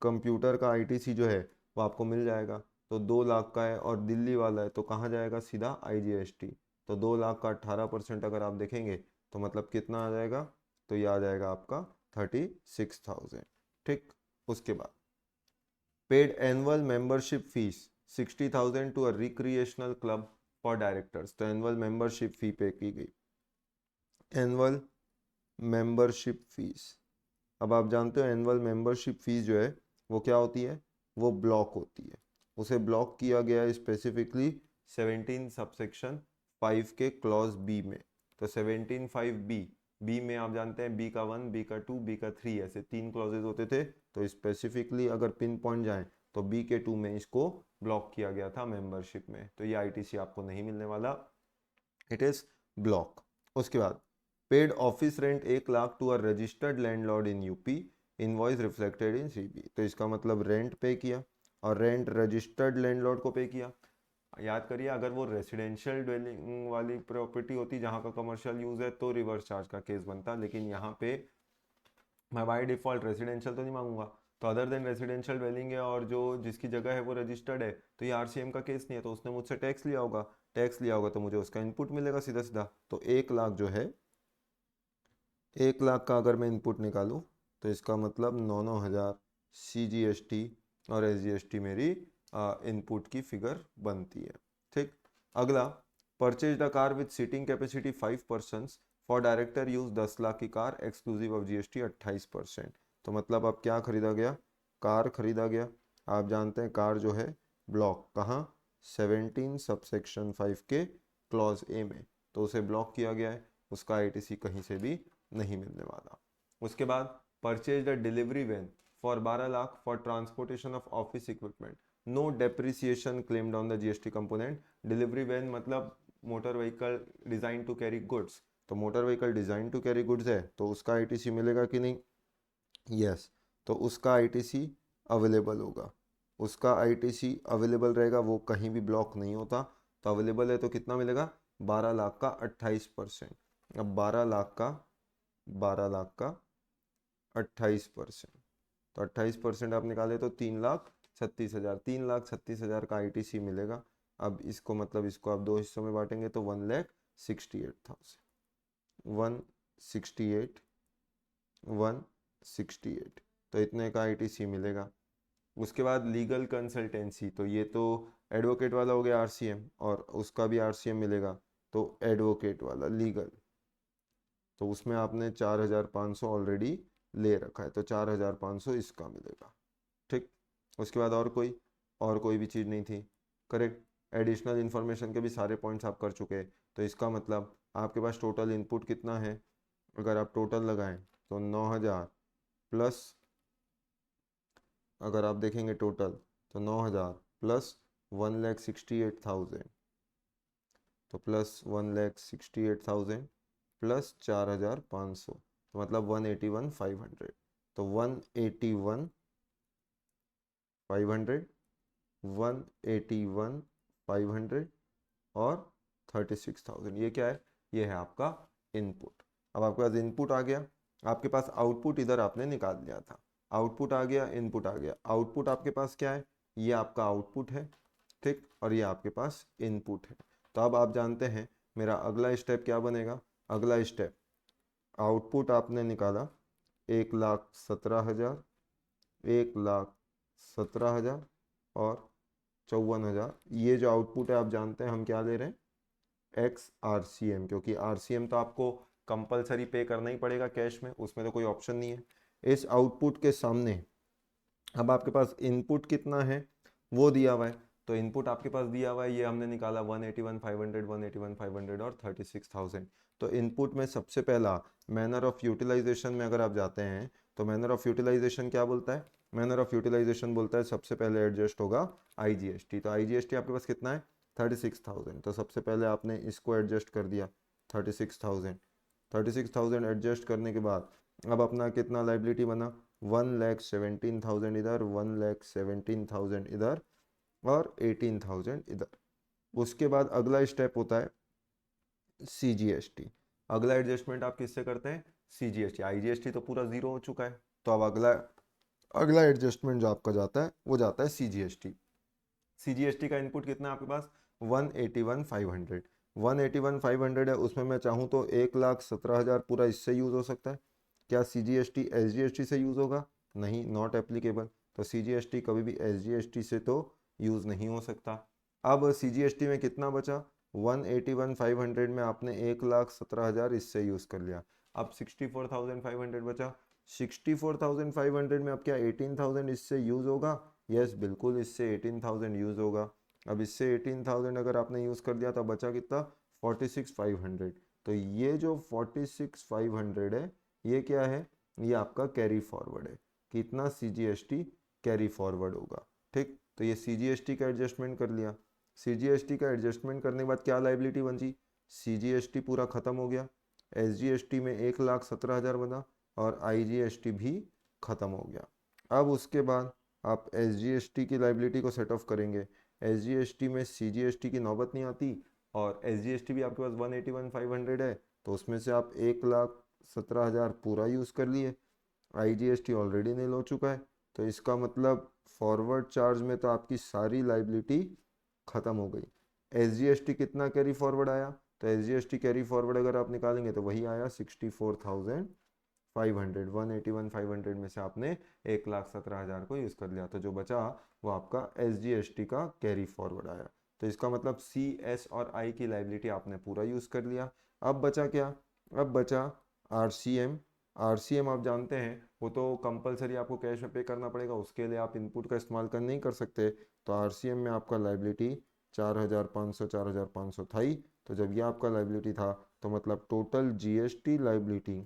कंप्यूटर का आईटीसी जो है वो आपको मिल जाएगा, तो 2 लाख का है और दिल्ली वाला है तो कहाँ जाएगा, सीधा आईजीएसटी। तो 2 लाख का 18% अगर आप देखेंगे तो मतलब कितना आ जाएगा, तो ये आ जाएगा आपका 36,000। ठीक, उसके बाद paid annual membership fees 60,000 to a recreational club for directors. तो एनुअल मेंबरशिप फी पे की गई, एनुअल मेंबरशिप फीस। अब आप जानते हो एनुअल मेंबरशिप फीस जो है वो क्या होती है, वो ब्लॉक होती है। उसे ब्लॉक किया गया है स्पेसिफिकली 17 सबसेक्शन 5 के क्लॉज बी में। तो 17(5)(b), बी में आप जानते हैं बी का 1, बी का 2, बी का 3, ऐसे 3 क्लॉजेज होते थे। तो स्पेसिफिकली अगर पिन पॉइंट जाए तो बी के 2 में इसको ब्लॉक किया गया था मेंबरशिप में, तो ये आईटीसी आपको नहीं मिलने वाला, इट इज ब्लॉक। उसके बाद paid office rent 1 lakh to a registered landlord in UP, invoice reflected in CB. तो इसका मतलब रेंट पे किया और रेंट रजिस्टर्ड लैंडलॉर्ड को पे किया। याद करिए, अगर वो रेसिडेंशियल ड्वेलिंग वाली प्रॉपर्टी होती जहाँ का कमर्शियल यूज है तो रिवर्स चार्ज का केस बनता, लेकिन यहाँ पे मैं बाय डिफॉल्ट रेसिडेंशियल तो नहीं मांगूंगा, तो अदर देन रेसिडेंशियल ड्वेलिंग है और जो जिसकी जगह है वो रजिस्टर्ड है, तो ये आरसीएम का केस नहीं है, तो उसने मुझसे टैक्स लिया होगा, टैक्स लिया होगा तो मुझे उसका इनपुट मिलेगा सीधा सीधा। तो 1 लाख जो है, 1 लाख का अगर मैं इनपुट निकालूं तो इसका मतलब 9,900 CGST और SGST मेरी इनपुट की फिगर बनती है। ठीक, अगला purchase the car with seating capacity 5 persons for director use 10 lakh की कार एक्सक्लूसिव ऑफ जीएसटी 28%। तो मतलब अब क्या खरीदा गया, कार खरीदा गया। आप जानते हैं कार जो है ब्लॉक कहाँ, 17 सबसेक्शन 5 के क्लॉज ए में, तो उसे ब्लॉक किया गया है, उसका आईटीसी कहीं से भी नहीं मिलने वाला। उसके बाद purchase the delivery van for 12 lakh for transportation of office equipment, no depreciation claimed on the GST component. Delivery van मतलब motor vehicle design to carry goods, तो motor vehicle design to carry goods है तो उसका आईटीसी मिलेगा कि नहीं, यस। तो उसका आईटीसी अवेलेबल होगा, उसका आईटीसी अवेलेबल रहेगा, वो कहीं भी ब्लॉक नहीं होता, तो अवेलेबल है तो कितना मिलेगा, 12 लाख का 28%। अब 12 लाख का 28%, तो 28% आप निकाले तो 3,36,000, 3,36,000 का आईटीसी मिलेगा। अब इसको मतलब इसको आप 2 हिस्सों में बांटेंगे तो 1,68,000, 168, 168, तो इतने का आईटीसी मिलेगा। उसके बाद लीगल कंसल्टेंसी, तो ये तो एडवोकेट वाला हो गया आरसीएम, और उसका भी आरसीएम मिलेगा, तो एडवोकेट वाला लीगल, तो उसमें आपने 4,500 ऑलरेडी ले रखा है, तो 4,500 इसका मिलेगा। ठीक, उसके बाद और कोई भी चीज़ नहीं थी, करेक्ट। एडिशनल इन्फॉर्मेशन के भी सारे पॉइंट्स आप कर चुके हैं, तो इसका मतलब आपके पास टोटल इनपुट कितना है, अगर आप टोटल लगाएं तो 9,000 प्लस, अगर आप देखेंगे टोटल तो 9,000 प्लस 1,68,000, तो प्लस 1,68,000 प्लस 4,500, तो मतलब 181,500, तो 181,500, 181,500 और 36,000, ये क्या है, ये है आपका इनपुट। अब आपके पास इनपुट आ गया, आपके पास आउटपुट इधर आपने निकाल लिया था, आउटपुट आ गया, इनपुट आ गया। आउटपुट आपके पास क्या है, ये आपका आउटपुट है, ठीक, और ये आपके पास इनपुट है। तो अब आप जानते हैं मेरा अगला स्टेप क्या बनेगा, अगला स्टेप आउटपुट आपने निकाला 1,17,000, 1,17,000 और 54,000, ये जो आउटपुट है आप जानते हैं हम क्या ले रहे हैं, एक्स आरसीएम, क्योंकि आरसीएम तो आपको कंपलसरी पे करना ही पड़ेगा कैश में, उसमें तो कोई ऑप्शन नहीं है। इस आउटपुट के सामने अब आपके पास इनपुट कितना है वो दिया हुआ है, तो इनपुट आपके पास दिया हुआ है, ये हमने निकाला 181,500, 181,500 और 36,000। तो इनपुट में सबसे पहला मैनर ऑफ यूटिलाइजेशन में अगर आप जाते हैं तो मैनर ऑफ यूटिलाइजेशन क्या बोलता है, मैनर ऑफ यूटिलाइजेशन बोलता है सबसे पहले एडजस्ट होगा आईजीएसटी। तो आईजीएसटी आपके पास कितना है, 36,000, तो सबसे पहले आपने इसको एडजस्ट कर दिया 36,000, 36,000 एडजस्ट करने के बाद अब अपना कितना लाइबिलिटी बना, 1,17,000 इधर, 1,17,000 इधर और 18,000 इधर। उसके बाद अगला स्टेप होता है सीजीएसटी। अगला एडजस्टमेंट आप किससे करते हैं, CGST, IGST तो पूरा जीरो हो चुका है, तो अब अगला अगला एडजस्टमेंट जो आपका जाता है वो जाता है CGST। CGST का इनपुट कितना है आपके पास, 181,500। 181,500 है, उसमें मैं चाहूँ तो 1,17,000 पूरा इससे यूज़ हो सकता है। क्या CGST SGST से यूज़ होगा, नहीं, नॉट एप्लीकेबल। तो CGST कभी भी SGST से तो यूज़ नहीं हो सकता। अब CGST में कितना बचा, 181,500 में आपने 1,17,000 इससे यूज़ कर लिया, अब 64,500 बचा। 64,500 में अब क्या 18,000 इससे यूज़ होगा, यस बिल्कुल इससे 18,000 यूज़ होगा। अब इससे 18,000 अगर आपने यूज़ कर दिया तो बचा कितना, 46,500। तो ये जो 46,500 है ये क्या है, ये आपका कैरी फॉरवर्ड है, कितना CGST कैरी फॉरवर्ड होगा। ठीक, तो ये CGST का एडजस्टमेंट कर लिया। CGST का एडजस्टमेंट करने के बाद क्या लाइबिलिटी बची, CGST पूरा ख़त्म हो गया, SGST में 1,17,000 बना और IGST भी ख़त्म हो गया। अब उसके बाद आप SGST की लाइबिलिटी को सेट ऑफ करेंगे। SGST में CGST की नौबत नहीं आती, और SGST भी आपके पास 181,500 है, तो उसमें से आप 1,17,000 पूरा यूज़ कर लिए। IGST ऑलरेडी नील हो चुका है, तो इसका मतलब फॉरवर्ड चार्ज में तो आपकी सारी लाइबिलिटी ख़त्म हो गई। SGST कितना कैरी फॉरवर्ड आया, तो SGST कैरी फॉरवर्ड अगर आप निकालेंगे तो वही आया 64,500। 181,500 में से आपने 1,17,000 को यूज़ कर लिया, तो जो बचा वो आपका SGST का कैरी फॉरवर्ड आया। तो इसका मतलब C, S और I की लाइबिलिटी आपने पूरा यूज़ कर लिया। अब बचा क्या, अब बचा RCM। RCM आप जानते हैं वो तो कंपलसरी आपको कैश में पे करना पड़ेगा, उसके लिए आप इनपुट का इस्तेमाल कर नहीं कर सकते। तो RCM में आपका लाइबिलिटी 4,500 था ही। तो जब ये आपका लाइबिलिटी था तो मतलब टोटल GST लाइबिलिटी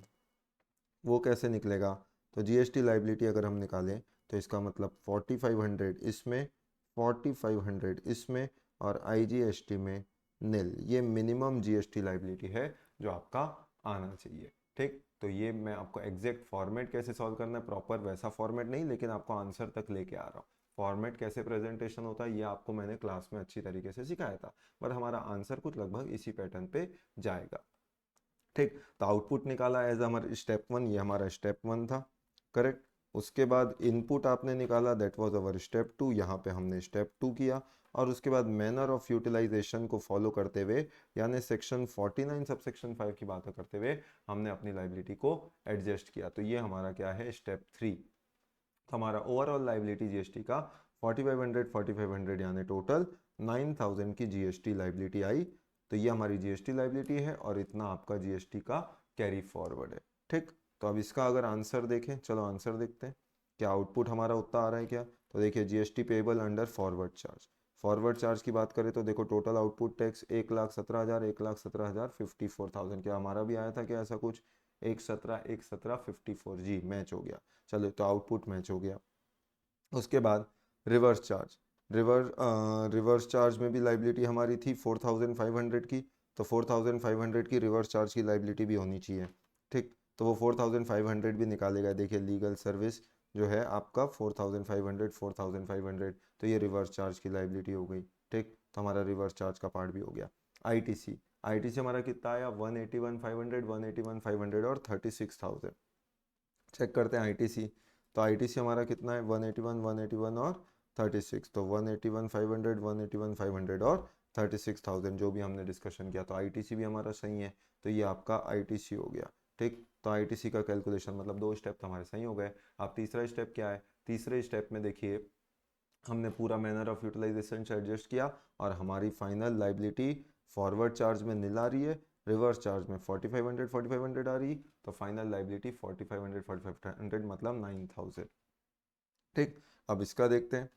वो कैसे निकलेगा, तो GST लाइबिलिटी अगर हम निकालें तो इसका मतलब 4,500 इसमें, 4,500 इसमें और IGST में नील। ये मिनिमम GST लाइबिलिटी है जो आपका आना चाहिए। ठीक, तो ये मैं आपको एग्जैक्ट फॉर्मेट कैसे सॉल्व करना है, प्रॉपर वैसा फॉर्मेट नहीं, लेकिन आपको आंसर तक लेके आ रहा हूँ। फॉर्मेट कैसे प्रेजेंटेशन होता है ये आपको मैंने क्लास में अच्छी तरीके से सिखाया था, बट हमारा आंसर कुछ लगभग इसी पैटर्न पे जाएगा। ठीक, तो आउटपुट निकाला एज हमारा स्टेप 1, ये हमारा स्टेप 1 था, करेक्ट। उसके बाद इनपुट आपने निकाला, दैट वाज अवर स्टेप 2, यहाँ पे हमने स्टेप 2 किया। और उसके बाद मैनर ऑफ यूटिलाइजेशन को फॉलो करते हुए, यानी सेक्शन 49 सब सेक्शन 5 की बात करते हुए हमने अपनी लाइबिलिटी को एडजस्ट किया। तो ये हमारा क्या है, स्टेप 3। तो हमारा ओवरऑल लाइबिलिटी GST का 4,500 यानी टोटल 9,000 की GST लाइबिलिटी आई। तो ये हमारी GST लाइबिलिटी है और इतना आपका GST का कैरी फॉरवर्ड है। ठीक, तो अब इसका अगर आंसर देखें, चलो आंसर देखते हैं क्या आउटपुट हमारा उतना आ रहा है क्या। तो देखिए GST payable under forward charge. Forward charge की बात करें तो देखो टोटल आउटपुट टैक्स 1,17,000, 1,17,000, 54,000। क्या हमारा भी आया था क्या ऐसा कुछ, 1,17, 1,17, 54, जी मैच हो गया। चलो तो आउटपुट मैच हो गया। उसके बाद रिवर्स चार्ज, रिवर्स चार्ज में भी लाइबिलिटी हमारी थी 4,500 की, तो 4,500 की रिवर्स चार्ज की लाइबिलिटी भी होनी चाहिए। ठीक, तो वो 4,500 भी निकालेगा। देखिए लीगल सर्विस जो है आपका 4,500, 4,500, तो ये रिवर्स चार्ज की लाइबिलिटी हो गई। ठीक, तो हमारा रिवर्स चार्ज का पार्ट भी हो गया। ITC, ITC हमारा कितना आया, 181,500, 181,500 और 36,000। चेक करते हैं ITC। तो ITC हमारा कितना है, 181, 181 और 36। तो 181,500, 181,500 और 36,000 जो भी हमने डिस्कशन किया, तो ITC भी हमारा सही है। तो ये आपका ITC हो गया। ठीक, तो ITC का कैलकुलेशन मतलब 2 स्टेप तो हमारे सही हो गए। अब तीसरा स्टेप क्या है, तीसरे स्टेप में देखिए हमने पूरा मैनर ऑफ यूटिलाइजेशन से एडजस्ट किया और हमारी फाइनल लाइबिलिटी फॉरवर्ड चार्ज में नील आ रही है, रिवर्स चार्ज में 4,500 4,500 आ रही, तो फाइनल लाइबिलिटी 4,500 4,500 मतलब 9,000। ठीक, अब इसका देखते हैं,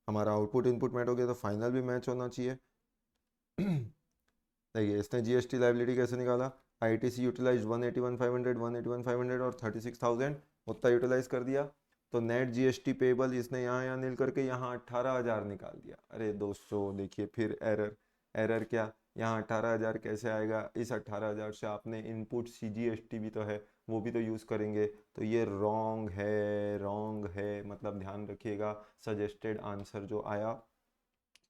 हमारा आउटपुट इनपुट मैच हो गया तो फाइनल भी मैच होना चाहिए। देखिए इसने GST लाइबिलिटी कैसे निकाला, ITC यूटिलाइज 181,500, 181,500 और 36,000 उतना यूटिलाइज कर दिया। तो नेट GST पेबल इसने यहाँ नील करके यहाँ 18,000 निकाल दिया। अरे दोस्तों देखिए फिर एरर, एरर क्या, यहाँ 18,000 कैसे आएगा, इस 18,000 से आपने इनपुट CGST भी तो है वो भी तो यूज़ करेंगे, तो ये रॉन्ग है, रॉन्ग है, मतलब ध्यान रखिएगा सजेस्टेड आंसर जो आया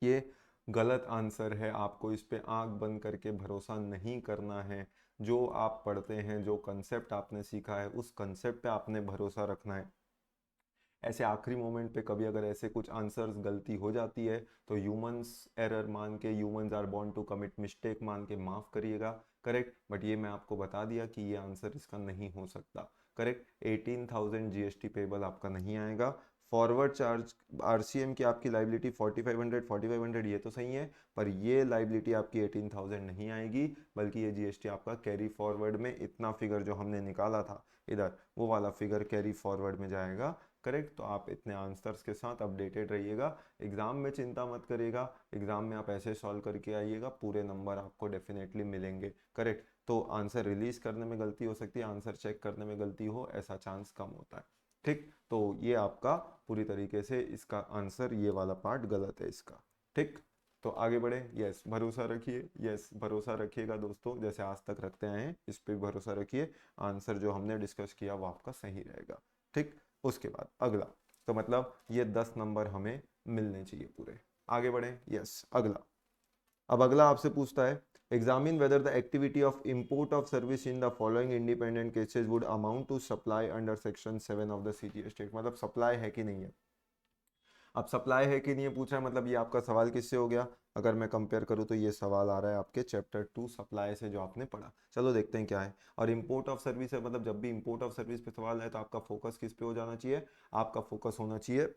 ये गलत आंसर है। आपको इस पे आंख बंद करके भरोसा नहीं करना है। जो आप पढ़ते हैं, जो कंसेप्ट आपने सीखा है, उस कंसेप्ट पे आपने भरोसा रखना है। ऐसे आखिरी मोमेंट पे कभी अगर ऐसे कुछ आंसर्स गलती हो जाती है तो ह्यूमंस एरर मान के, humans are born to commit mistake मान के माफ़ करिएगा। करेक्ट, बट ये मैं आपको बता दिया कि ये आंसर इसका नहीं हो सकता। करेक्ट, 18,000 जीएसटी पेबल आपका नहीं आएगा। फॉरवर्ड चार्ज आरसीएम की आपकी लाइबिलिटी 4500 ये तो सही है, पर ये लाइबिलिटी आपकी 18,000 नहीं आएगी, बल्कि ये जीएसटी आपका कैरी फॉरवर्ड में इतना फिगर जो हमने निकाला था इधर, वो वाला फिगर कैरी फॉरवर्ड में जाएगा। करेक्ट, तो आप इतने आंसर्स के साथ अपडेटेड रहिएगा। एग्जाम में चिंता मत करिएगा, एग्जाम में आप ऐसे सॉल्व करके आइएगा, पूरे नंबर आपको डेफिनेटली मिलेंगे। करेक्ट, तो आंसर रिलीज करने में गलती हो सकती है, आंसर चेक करने में गलती हो, ऐसा चांस कम होता है। ठीक, तो ये आपका पूरी तरीके से इसका आंसर, ये वाला पार्ट गलत है इसका। ठीक, तो आगे बढ़े। यस, भरोसा रखिए, यस भरोसा रखिएगा दोस्तों, जैसे आज तक रखते आए हैं इस पे भरोसा रखिए। आंसर जो हमने डिस्कस किया वो आपका सही रहेगा। ठीक, उसके बाद अगला, तो मतलब ये 10 नंबर हमें मिलने चाहिए पूरे। आगे बढ़े। यस, अगला, अब अगला आपसे पूछता है examine whether the activity of import of service in the following independent cases would amount to supply under section 7 of the CGS act. मतलब सप्लाई है कि नहीं है। अब सप्लाई है कि नहीं है पूछा है, मतलब ये आपका सवाल किससे हो गया। अगर मैं कंपेयर करूँ तो ये सवाल आ रहा है आपके चैप्टर 2 सप्लाई से, जो आपने पढ़ा। चलो देखते हैं क्या है। और इंपोर्ट ऑफ सर्विस है, मतलब जब भी इंपोर्ट ऑफ सर्विस पे सवाल है तो आपका फोकस किस पे हो जाना चाहिए, आपका फोकस होना चाहिए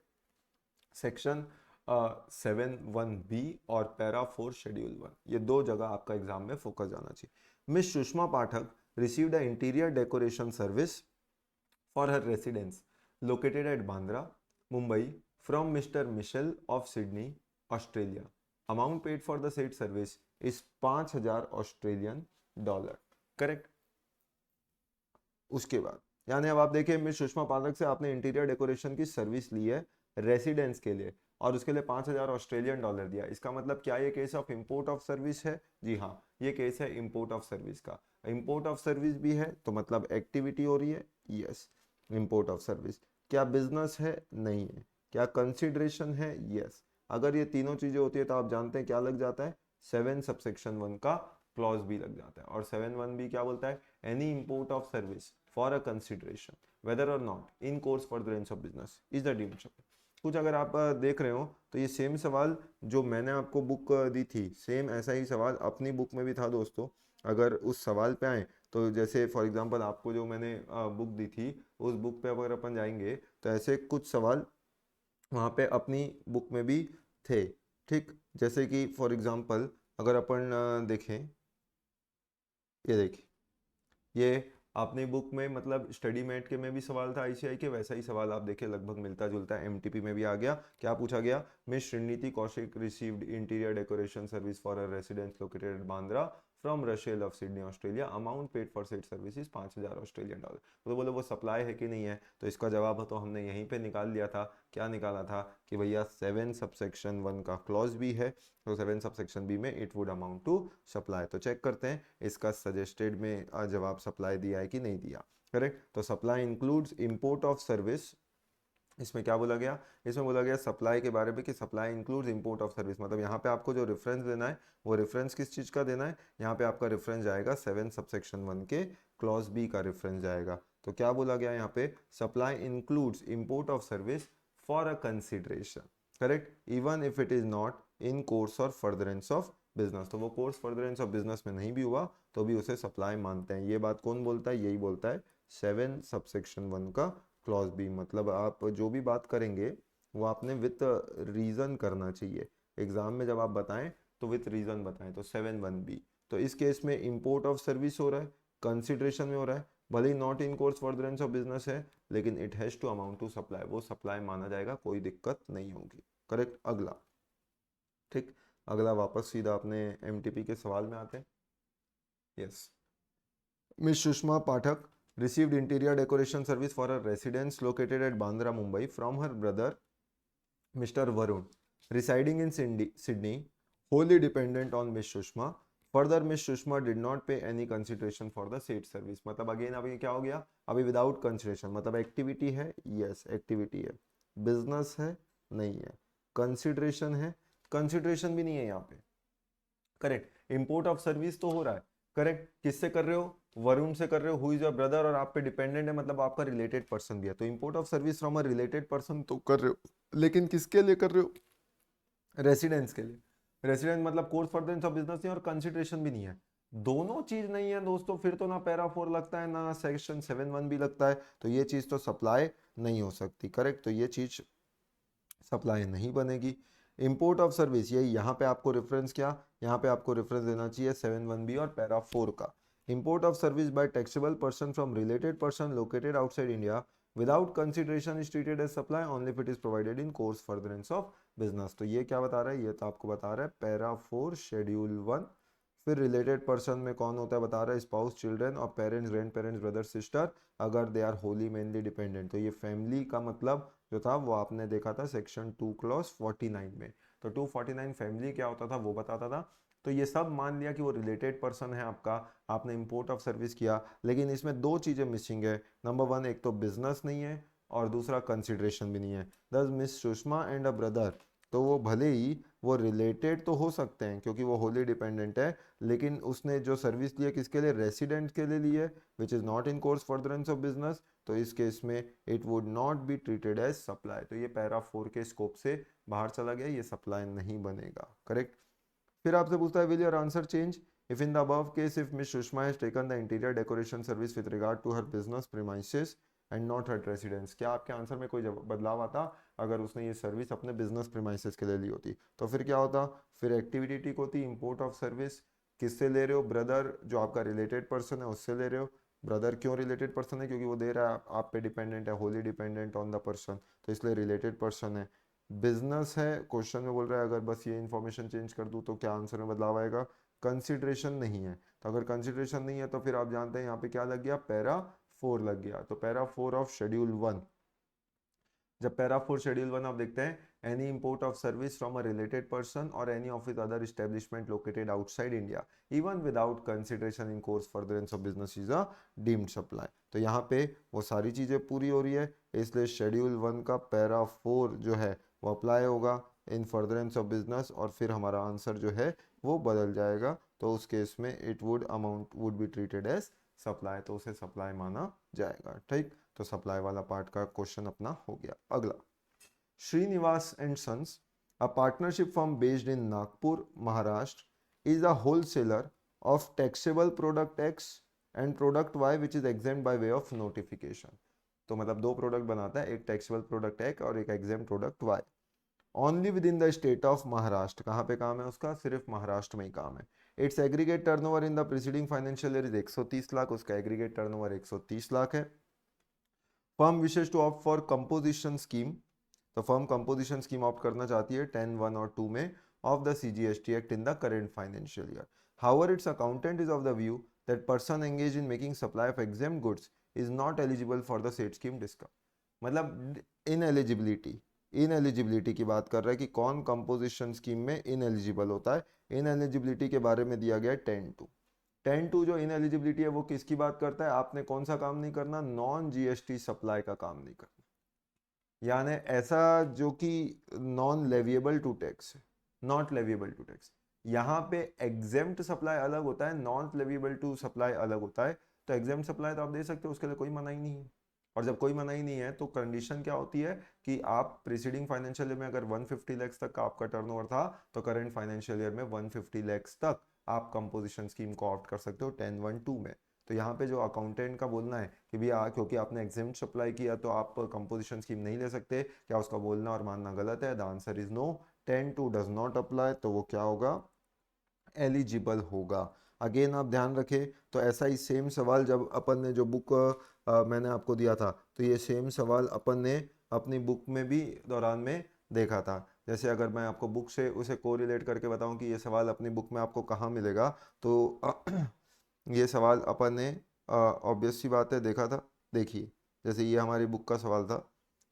सेक्शन 7(1)(b) और पैरा 4 शेड्यूल 1, ये दो जगह आपका एग्जाम में फोकस जाना चाहिए। Miss Sushma Pathak received a interior decoration service for her residence located at Bandra Mumbai from mister Michelle of Sydney Australia. Amount paid for the said service is 5,000 Australian dollar. Correct, उसके बाद यानी अब आप देखिए मिस सुषमा पाठक से आपने इंटीरियर डेकोरेशन की सर्विस ली है रेसिडेंस के लिए, और उसके लिए 5,000 ऑस्ट्रेलियन डॉलर दिया। इसका मतलब क्या ये case of import of service है। जी हाँ, ये केस है इंपोर्ट ऑफ सर्विस का। इंपोर्ट ऑफ सर्विस भी है तो मतलब एक्टिविटी हो रही है। Yes, import of service. क्या बिजनेस है? नहीं है। क्या कंसिडरेशन है? यस। अगर ये तीनों चीजें होती है तो आप जानते हैं क्या लग जाता है, 7 सबसेक्शन 1 का क्लॉज भी लग जाता है। और 7(1)(b) क्या बोलता है, any import of service for a consideration whether or not in course furtherance of business is the duration. कुछ अगर आप देख रहे हो तो ये सेम सवाल जो मैंने आपको बुक दी थी, सेम ऐसा ही सवाल अपनी बुक में भी था दोस्तों। अगर उस सवाल पे आए तो जैसे फॉर एग्जांपल आपको जो मैंने बुक दी थी, उस बुक पे अगर अपन जाएंगे तो ऐसे कुछ सवाल वहाँ पे अपनी बुक में भी थे। ठीक, जैसे कि फॉर एग्जांपल अगर अपन देखें, ये देखिए, ये अपनी बुक में मतलब स्टडी मैट के में भी सवाल था आईसीआई के, वैसा ही सवाल आप देखिए लगभग मिलता जुलता है एमटीपी में भी आ गया। क्या पूछा गया, miss Shrinidhi Kaushik received interior decoration service for a residence located at Bandra from Rachel of Sydney Australia. Amount paid for said services 5,000 Australian dollar. तो बोले वो सप्लाई है कि नहीं है, तो इसका जवाब तो हमने यहीं पे निकाल लिया था। क्या निकाला था कि भैया 7 सबसेक्शन 1 का क्लॉज भी है, तो 7 सबसेक्शन बी में it would amount to supply. तो चेक करते हैं इसका सजेस्टेड में जवाब सप्लाई दिया है कि नहीं दिया। करेक्ट, तो supply includes import of service. इसमें क्या बोला गया, इसमें बोला गया सप्लाई के बारे में कि supply includes import of service. मतलब यहाँ पे आपको जो रेफरेंस देना है वो रेफरेंस किस चीज़ का देना है, यहाँ पे आपका रेफरेंस जाएगा 7 सबसेक्शन 1 के क्लॉज बी का रेफरेंस जाएगा। तो क्या बोला गया यहाँ पे, supply includes import of service for a consideration. Correct, even if it is not in course और फर्दरेंस ऑफ बिजनेस। तो वो कोर्स फर्दरेंस ऑफ बिजनेस में नहीं भी हुआ तो भी उसे सप्लाई मानते हैं। ये बात कौन बोलता है, यही बोलता है 7 सबसेक्शन 1 का क्लॉज बी। मतलब आप जो भी बात करेंगे वो आपने विथ रीजन करना चाहिए। एग्जाम में जब आप बताएं तो विथ रीजन बताएं। तो 7(1)(b), तो इस केस में इंपोर्ट ऑफ सर्विस हो रहा है, कंसिडरेशन में हो रहा है, भले ही not in course furtherance of business है, लेकिन it has to amount to supply, वो सप्लाई माना जाएगा, कोई दिक्कत नहीं होगी। करेक्ट, अगला। ठीक, अगला वापस सीधा अपने एमटीपी के सवाल में आते हैं। Yes, miss Sushma Pathak received interior decoration service for a residence located at Bandra, Mumbai from her brother Mr. Varun, residing in Sydney, wholly dependent on Miss Sushma. Further, Miss Sushma did not pay any consideration for the said service. मतलब अगेन अभी क्या हो गया, अभी विदाउट कंसिडरेशन, मतलब एक्टिविटी है, यस एक्टिविटी है, बिजनेस है, नहीं है, कंसिडरेशन है, कंसिडरेशन भी नहीं है यहाँ पे। करेक्ट, इंपोर्ट ऑफ सर्विस तो हो रहा है, करेक्ट, किससे कर रहे हो, वरुण से कर रहे हो, हु इज योर ब्रदर, और आप पे डिपेंडेंट है, मतलब आपका रिलेटेड पर्सन भी है, तो import of service from a related person तो कर रहे हो, लेकिन किसके लिए कर रहे हो, रेसिडेंस के लिए। रेसिडेंस मतलब कोर्स फर्दरेंस ऑफ बिजनेस नहीं और कंसिडरेशन भी नहीं है, दोनों चीज नहीं है दोस्तों, फिर तो ना पैरा 4 लगता है ना सेक्शन 7(1) भी लगता है, तो ये चीज तो सप्लाई नहीं हो सकती। करेक्ट, तो ये चीज सप्लाई नहीं बनेगी। इंपोर्ट ऑफ सर्विस, यही यहाँ पे आपको रेफरेंस, क्या यहाँ पे आपको रेफरेंस देना चाहिए 7(1) बी और पैरा 4 का। Import of service by taxable person from related person located outside India without consideration is treated as supply only if it is provided in course furtherance of business. तो ये क्या बता रहा है, ये तो आपको बता रहा है पैरा 4 शेड्यूल 1। फिर रिलेटेड पर्सन में कौन होता है बता रहा है, स्पाउस, चिल्ड्रन और parents, grand parents, brother, sister, अगर they are wholly mainly dependent. तो ये फैमिली का मतलब जो था वो आपने देखा था सेक्शन 2 क्लॉज 49 में। तो 249 फैमिली क्या होता था वो बताता था। तो ये सब मान लिया कि वो रिलेटेड पर्सन है आपका, आपने इंपोर्ट ऑफ सर्विस किया, लेकिन इसमें दो चीज़ें मिसिंग है। नंबर 1, एक तो बिजनेस नहीं है और दूसरा कंसिडरेशन भी नहीं है। दस miss Sushma and a brother, तो वो भले ही वो रिलेटेड तो हो सकते हैं क्योंकि वो होली डिपेंडेंट है, लेकिन उसने जो सर्विस लिया किसके लिए, रेसिडेंट के लिए ली है, which is not in course furtherance of business, तो इस केस में it would not be treated as supply. तो ये पैरा 4 के स्कोप से बाहर चला गया, ये सप्लाई नहीं बनेगा। करेक्ट। फिर आपसे पूछता है will your answer change if in the above case if miss Sushma has taken the interior decoration service with regard to her business premises and not her residence. क्या आपके आंसर में कोई बदलाव आता अगर उसने ये सर्विस अपने बिजनेस प्रीमाइसेस के लिए ली होती, तो फिर क्या होता, फिर एक्टिविटी टिक होती, इंपोर्ट ऑफ सर्विस किससे ले रहे हो, ब्रदर जो आपका रिलेटेड पर्सन है उससे ले रहे हो। ब्रदर क्यों रिलेटेड पर्सन है, क्योंकि वो दे रहा है आप पे डिपेंडेंट है, Holi dependent on the person, तो इसलिए रिलेटेड पर्सन है। बिजनेस है, क्वेश्चन में बोल रहा है अगर बस ये इन्फॉर्मेशन चेंज कर दूँ तो क्या आंसर में बदलाव आएगा, कंसिडरेशन नहीं है, तो अगर कंसिडरेशन नहीं है तो फिर आप जानते हैं यहाँ पे क्या लग गया, पैरा 4 लग गया। तो पैरा 4 ऑफ शेड्यूल 1, जब पैरा 4 शेड्यूल 1 आप देखते हैं, any import of service from a related person or any of his other establishment located outside India even without consideration in course furtherance of business is a deemed supply. तो यहाँ पे वो सारी चीज़ें पूरी हो रही है, इसलिए शेड्यूल 1 का पैरा 4 जो है वो अप्लाई होगा इन फर्दरेंस ऑफ बिजनेस, और फिर हमारा आंसर जो है वो बदल जाएगा। तो उस केस में it would amount would be treated as supply, तो उसे सप्लाई माना जाएगा। ठीक, तो सप्लाई वाला पार्ट का क्वेश्चन अपना हो गया। अगला, Srinivas and sons, a partnership firm based in Nagpur Maharashtra is a wholesaler of taxable product X and product Y which is exempted by way of notification. तो मतलब दो प्रोडक्ट बनाता है, एक टैक्सेबल प्रोडक्ट एक्स और एक exempt product Y, only within the state of Maharashtra. कहाँ पे काम है उसका, सिर्फ महाराष्ट्र में ही काम है। Its aggregate turnover in the preceding financial year is 130 lakh, उसका एग्रीगेट टर्नओवर 130 लाख है। Firm wishes to opt for composition scheme, तो फर्म कंपोजिशन स्कीम ऑप्ट करना चाहती है 10, 1 और 2 में of the CGST act in the current financial year. However its accountant is of the view that person engage in making supply of exempt goods is not eligible for the set scheme discount. मतलब इन एलिजिबिलिटी की बात कर रहा है कि कौन कंपोजिशन स्कीम में इन एलिजिबल होता है। इन एलिजिबिलिटी के बारे में दिया गया है 10(2). 10(2) जो इन एलिजिबिलिटी है वो किसकी बात करता है, आपने कौन सा काम नहीं करना, नॉन GST सप्लाई का काम नहीं करना, यानी ऐसा जो कि नॉन लेविएबल टू टैक्स है, नॉट लेविएबल टू टैक्स। यहाँ पे एग्जेम्प्ट सप्लाई अलग होता है, नॉन लेविएबल टू सप्लाई अलग होता है। तो एग्जेम्प्ट सप्लाई तो आप दे सकते हो, उसके लिए कोई मनाही नहीं है। और जब कोई मनाही नहीं है तो कंडीशन क्या होती है कि आप प्रीसीडिंग फाइनेंशियल ईयर में अगर 150 लाख तक का आपका टर्नओवर था तो करंट फाइनेंशियल ईयर में 150 लाख तक आप कंपोजिशन स्कीम को ऑप्ट कर सकते हो 10(1)(2) में। तो यहाँ पे जो अकाउंटेंट का बोलना है कि भैया क्योंकि आपने एग्जाम सप्लाई किया तो आप कंपोजिशन स्कीम नहीं ले सकते, क्या उसका बोलना और मानना गलत है? The answer is no, 10(2) does not apply, तो वो क्या होगा, एलिजिबल होगा। अगेन आप ध्यान रखें, तो ऐसा ही सेम सवाल जब अपन ने जो बुक मैंने आपको दिया था, तो ये सेम सवाल अपन ने अपनी बुक में भी दौरान में देखा था। जैसे अगर मैं आपको बुक से उसे कोरिलेट करके बताऊं कि ये सवाल अपनी बुक में आपको कहाँ मिलेगा, तो ये सवाल अपन ने ऑब्वियस सी बात है देखा था। देखिए, जैसे ये हमारी बुक का सवाल था,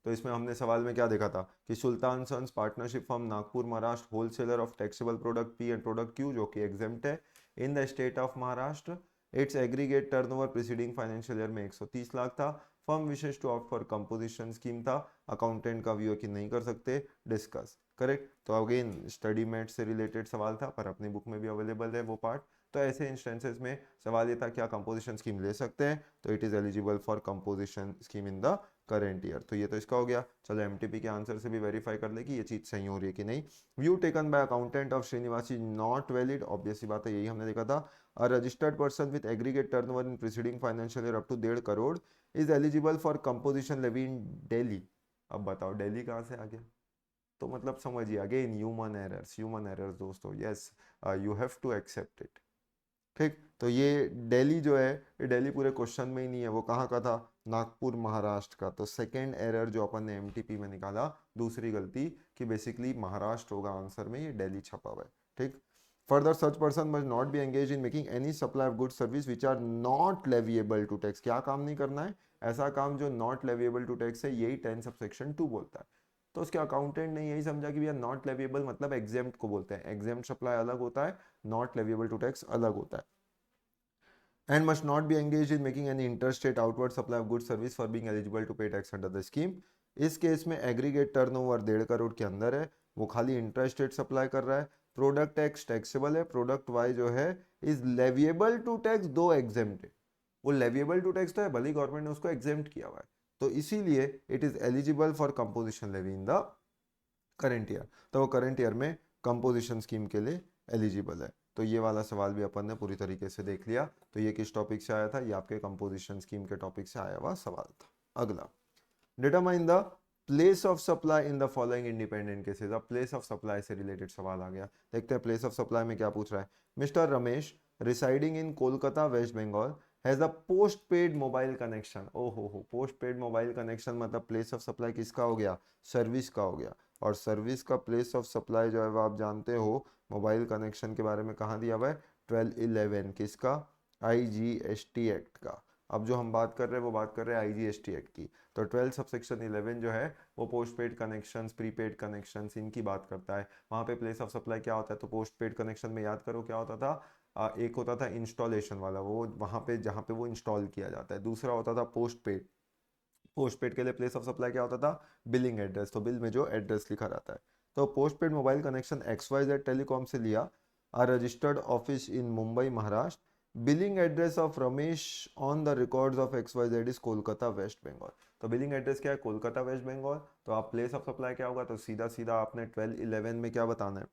तो इसमें हमने सवाल में क्या देखा था कि Sultan sons partnership from Nagpur Maharashtra wholesaler of taxable product P and product Q जो कि एग्जेम्प्ट है in the state of Maharashtra. Its aggregate turnover preceding financial year में 130 लाख था। Firm wishes to opt for composition scheme था। अकाउंटेंट का व्यू कि नहीं कर सकते, डिस्कस। करेक्ट, तो अगेन स्टडी मेट से रिलेटेड सवाल था पर अपनी बुक में भी अवेलेबल है वो पार्ट। तो ऐसे इंस्टेंसेस में सवाल ये था क्या कंपोजिशन स्कीम ले सकते हैं, तो it is eligible for composition scheme in the current year. तो ये तो इसका हो गया। चलो एमटीपी के आंसर से भी वेरीफाई कर ले कि ये चीज़ सही हो रही है कि नहीं। View taken by accountant of Shrinivasi not valid, obvious सी बात है, यही हमने देखा था। A registered person with aggregate turnover in preceding financial year up to 1.5 crore is eligible for composition levy in Delhi. अब बताओ दिल्ली कहाँ से आ गया, तो मतलब समझिए अगेन ह्यूमन एरर्स दोस्तों, yes you have to accept it. ठीक, तो ये दिल्ली जो है, ये दिल्ली पूरे क्वेश्चन में ही नहीं है, वो कहाँ का था, नागपुर महाराष्ट्र का। तो सेकेंड एरर जो अपन ने एमटीपी में निकाला, दूसरी गलती, कि बेसिकली महाराष्ट्र होगा आंसर में, ये दिल्ली छपा हुआ है। ठीक, further such person must not be engage in making any supply of good service which are not leviable to tax. क्या काम नहीं करना है, ऐसा काम जो नॉट लेविएबल टू टैक्स है, यही 10 सबसेक्शन 2 बोलता है। तो उसके अकाउंटेंट ने यही समझा कि भैया नॉट लेविएबल मतलब एग्जेम्प्ट को बोलते हैं, एग्जेम्प्ट सप्लाई अलग होता है, नॉट लेविएबल टू टैक्स अलग होता है। And must not be engaged in making any interstate outward supply of goods service for being eligible to pay tax under the scheme। इस केस में एग्रीगेट टर्नओवर 1.5 करोड़ के अंदर है, वो खाली इंटरस्टेट सप्लाई कर रहा है। प्रोडक्ट एक्स टैक्सेबल है, प्रोडक्ट वाई जो है इज लेविएबल टू टैक्स, दो एग्जेम्प्ट है। वो लेविएबल टू टैक्स तो है, भले गवर्नमेंट ने उसको एग्जेम्प्ट किया हुआ है, तो इसीलिए it is eligible for composition levy in the current year. तो वो करंट ईयर में कंपोजिशन स्कीम के लिए एलिजिबल है। तो ये वाला सवाल भी अपन ने पूरी तरीके से देख लिया। तो ये किस टॉपिक से आया था, ये आपके कंपोजिशन स्कीम के टॉपिक से आया हुआ सवाल था। अगला, determine the place of supply in the following independent cases. अब प्लेस ऑफ सप्लाई से रिलेटेड सवाल आ गया, देखते हैं प्लेस ऑफ सप्लाई में क्या पूछ रहा है। Mister Ramesh residing in Kolkata West Bengal has a post paid mobile connection. ओ हो, पोस्ट पेड मोबाइल कनेक्शन मतलब प्लेस ऑफ सप्लाई किसका हो गया, सर्विस का हो गया। और सर्विस का प्लेस ऑफ सप्लाई जो है वो आप जानते हो मोबाइल कनेक्शन के बारे में कहाँ दिया हुआ है, 12(11) किसका, IGST एक्ट का। अब जो हम बात कर रहे हैं वो बात कर रहे हैं IGST एक्ट की। तो 12 सबसेक्शन 11 जो है वो post paid connections, prepaid connections, इनकी बात करता है। वहाँ पे प्लेस ऑफ सप्लाई क्या होता है, तो पोस्ट पेड कनेक्शन में याद करो क्या होता था, एक होता था इंस्टॉलेशन वाला, वो वहाँ पे जहाँ पे वो इंस्टॉल किया जाता है। दूसरा होता था पोस्ट पेड, पोस्ट पेड के लिए प्लेस ऑफ सप्लाई क्या होता था, बिलिंग एड्रेस, तो बिल में जो एड्रेस लिखा रहता है। तो post paid mobile connection XYZ telecom से लिया, a registered office in Mumbai Maharashtra, billing address of Ramesh on the records of XYZ is Kolkata West Bengal. तो बिलिंग एड्रेस क्या है, कोलकाता वेस्ट बंगाल। तो आप प्लेस ऑफ सप्लाई क्या होगा, तो सीधा सीधा आपने 12(11) में क्या बताना है,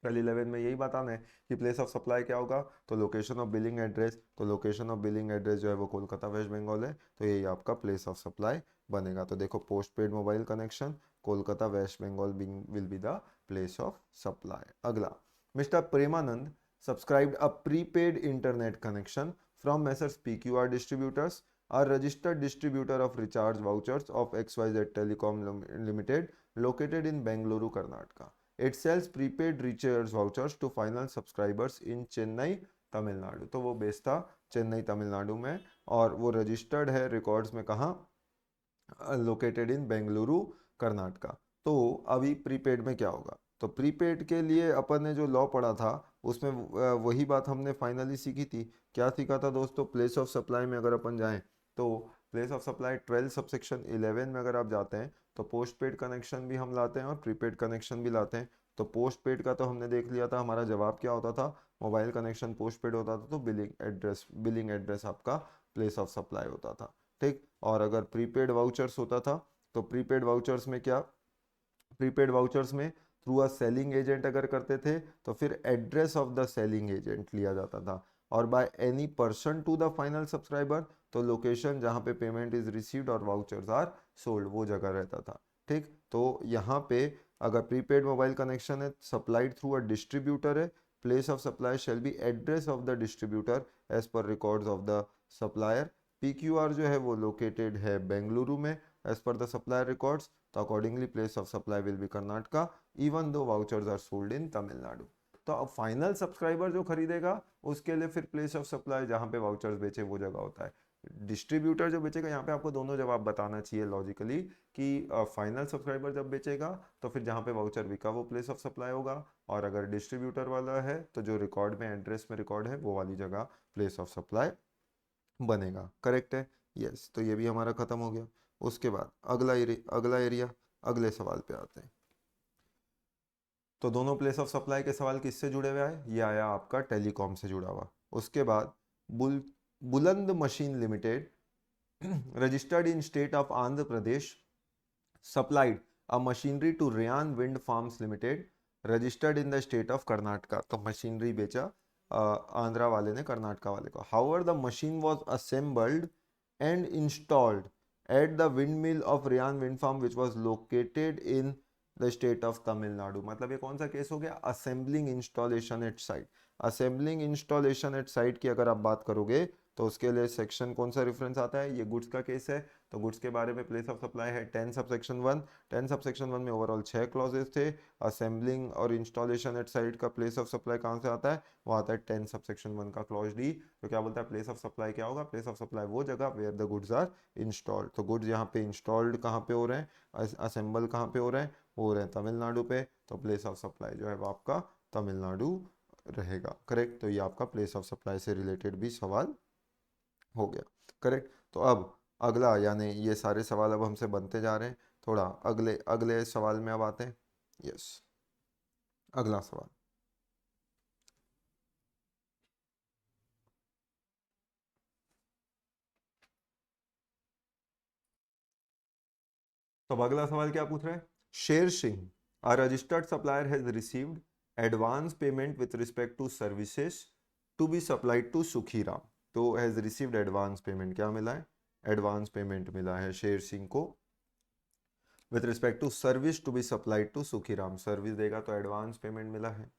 12(11) में यही बताना है कि प्लेस ऑफ सप्लाई क्या होगा, तो लोकेशन ऑफ बिलिंग एड्रेस। तो लोकेशन ऑफ बिलिंग एड्रेस जो है वो कोलकाता वेस्ट बंगाल है, तो यही आपका प्लेस ऑफ सप्लाई बनेगा। तो देखो post paid mobile connection, Kolkata West Bengal will be the place of supply. अगला, mister Premanand subscribed a prepaid internet connection from messrs PQR distributors, are registered distributor of recharge vouchers of XYZ Telecom Limited located in Bengaluru, Karnataka. It sells prepaid recharge vouchers to final subscribers in Chennai, Tamil Nadu. तो वो बेचता चेन्नई तमिलनाडु में, और वो रजिस्टर्ड है रिकॉर्ड्स में कहाँ, लोकेटेड इन बेंगलुरु कर्नाटका। तो अभी प्रीपेड में क्या होगा, तो प्रीपेड के लिए अपन ने जो लॉ पढ़ा था उसमें वही बात हमने फाइनली सीखी थी। क्या सीखा था दोस्तों, प्लेस ऑफ सप्लाई में अगर अपन जाएं तो प्लेस ऑफ सप्लाई 12 सबसेक्शन 11 में अगर आप जाते हैं तो पोस्ट पेड कनेक्शन भी हम लाते हैं और प्रीपेड कनेक्शन भी लाते हैं। तो पोस्ट पेड का तो हमने देख लिया था, हमारा जवाब क्या होता था, मोबाइल कनेक्शन पोस्ट पेड होता था, तो बिलिंग एड्रेस आपका प्लेस ऑफ सप्लाई होता था। ठीक, और अगर प्रीपेड वाउचर्स होता था तो प्रीपेड वाउचर्स में क्या, प्रीपेड वाउचर्स में थ्रू अ सेलिंग एजेंट अगर करते थे तो फिर address of the selling agent लिया जाता था, और by any person to the final subscriber, तो लोकेशन जहां पे पेमेंट इज रिसीव्ड और वाउचर्स आर सोल्ड वो जगह रहता था। ठीक, तो यहाँ पे अगर प्रीपेड मोबाइल कनेक्शन है सप्लाइड थ्रू अ डिस्ट्रीब्यूटर है, place of supply shall be address of the distributor as per records of the supplier. PQR जो है वो लोकेटेड है बेंगलुरु में as per the supplier records, तो accordingly place of supply will be Karnataka even though vouchers are sold in Tamil Nadu. तो अब फाइनल सब्सक्राइबर जो खरीदेगा उसके लिए फिर प्लेस ऑफ सप्लाई जहाँ पे वाउचर्स बेचे वो जगह होता है, डिस्ट्रीब्यूटर जो बेचेगा, यहाँ पे आपको दोनों जवाब बताना चाहिए लॉजिकली कि फाइनल सब्सक्राइबर जब बेचेगा तो फिर जहाँ पे वाउचर बिका वो प्लेस ऑफ सप्लाई होगा, और अगर डिस्ट्रीब्यूटर वाला है तो जो रिकॉर्ड में एड्रेस में रिकॉर्ड है वो वाली जगह प्लेस ऑफ सप्लाई बनेगा। करेक्ट है, यस। तो ये भी हमारा खत्म हो गया। उसके बाद अगला एरिया, अगले सवाल पे आते हैं। तो दोनों प्लेस ऑफ सप्लाई के सवाल किससे जुड़े हुए आए? ये आया आपका टेलीकॉम से जुड़ा हुआ। उसके बाद Buland machine limited registered in state of Andhra Pradesh supplied a machinery to Rayan wind farms limited registered in the state of Karnataka. तो मशीनरी बेचा आंध्रा वाले ने कर्नाटका वाले को। However the machine was assembled and installed at the wind mill of Rayan wind farm which was located in the state of Tamil Nadu. मतलब ये कौन सा केस हो गया? Assembling installation at site. Assembling installation at site की अगर आप बात करोगे तो उसके लिए सेक्शन कौन सा रेफरेंस आता है? ये गुड्स का केस है, तो गुड्स के बारे में प्लेस ऑफ सप्लाई है 10 सबसेक्शन 1। 10 सबसेक्शन 1 में ओवरऑल 6 क्लॉजेस थे। असेंबलिंग और इंस्टॉलेशन एट साइट का प्लेस ऑफ सप्लाई कहाँ से आता है? वो आता है 10 सबसेक्शन 1 का क्लॉज डी। तो क्या बोलता है प्लेस ऑफ सप्लाई क्या होगा? प्लेस ऑफ सप्लाई वो जगह where the goods are installed. तो गुड्स यहाँ पे इंस्टॉल्ड कहाँ पे हो रहे हैं, असेंबल कहाँ पे हो रहे हैं? हो रहे हैं तमिलनाडु पे। तो प्लेस ऑफ सप्लाई जो है वो आपका तमिलनाडु रहेगा। करेक्ट। तो ये आपका प्लेस ऑफ सप्लाई से रिलेटेड भी सवाल हो गया। करेक्ट। तो अब अगला, यानी ये सारे सवाल अब हमसे बनते जा रहे हैं। थोड़ा अगले अगले सवाल में अब आते हैं। यस, अगला सवाल। तो अब अगला सवाल क्या पूछ रहे हैं? Sher Singh a registered supplier has received advance payment with respect to services to be supplied to Sukhiram. तो हैज रिसीव्ड एडवांस पेमेंट, क्या मिला है? एडवांस पेमेंट मिला है शेर सिंह को with respect to service to be supplied to Sukhiram. Service देगा तो एडवांस पेमेंट मिला है।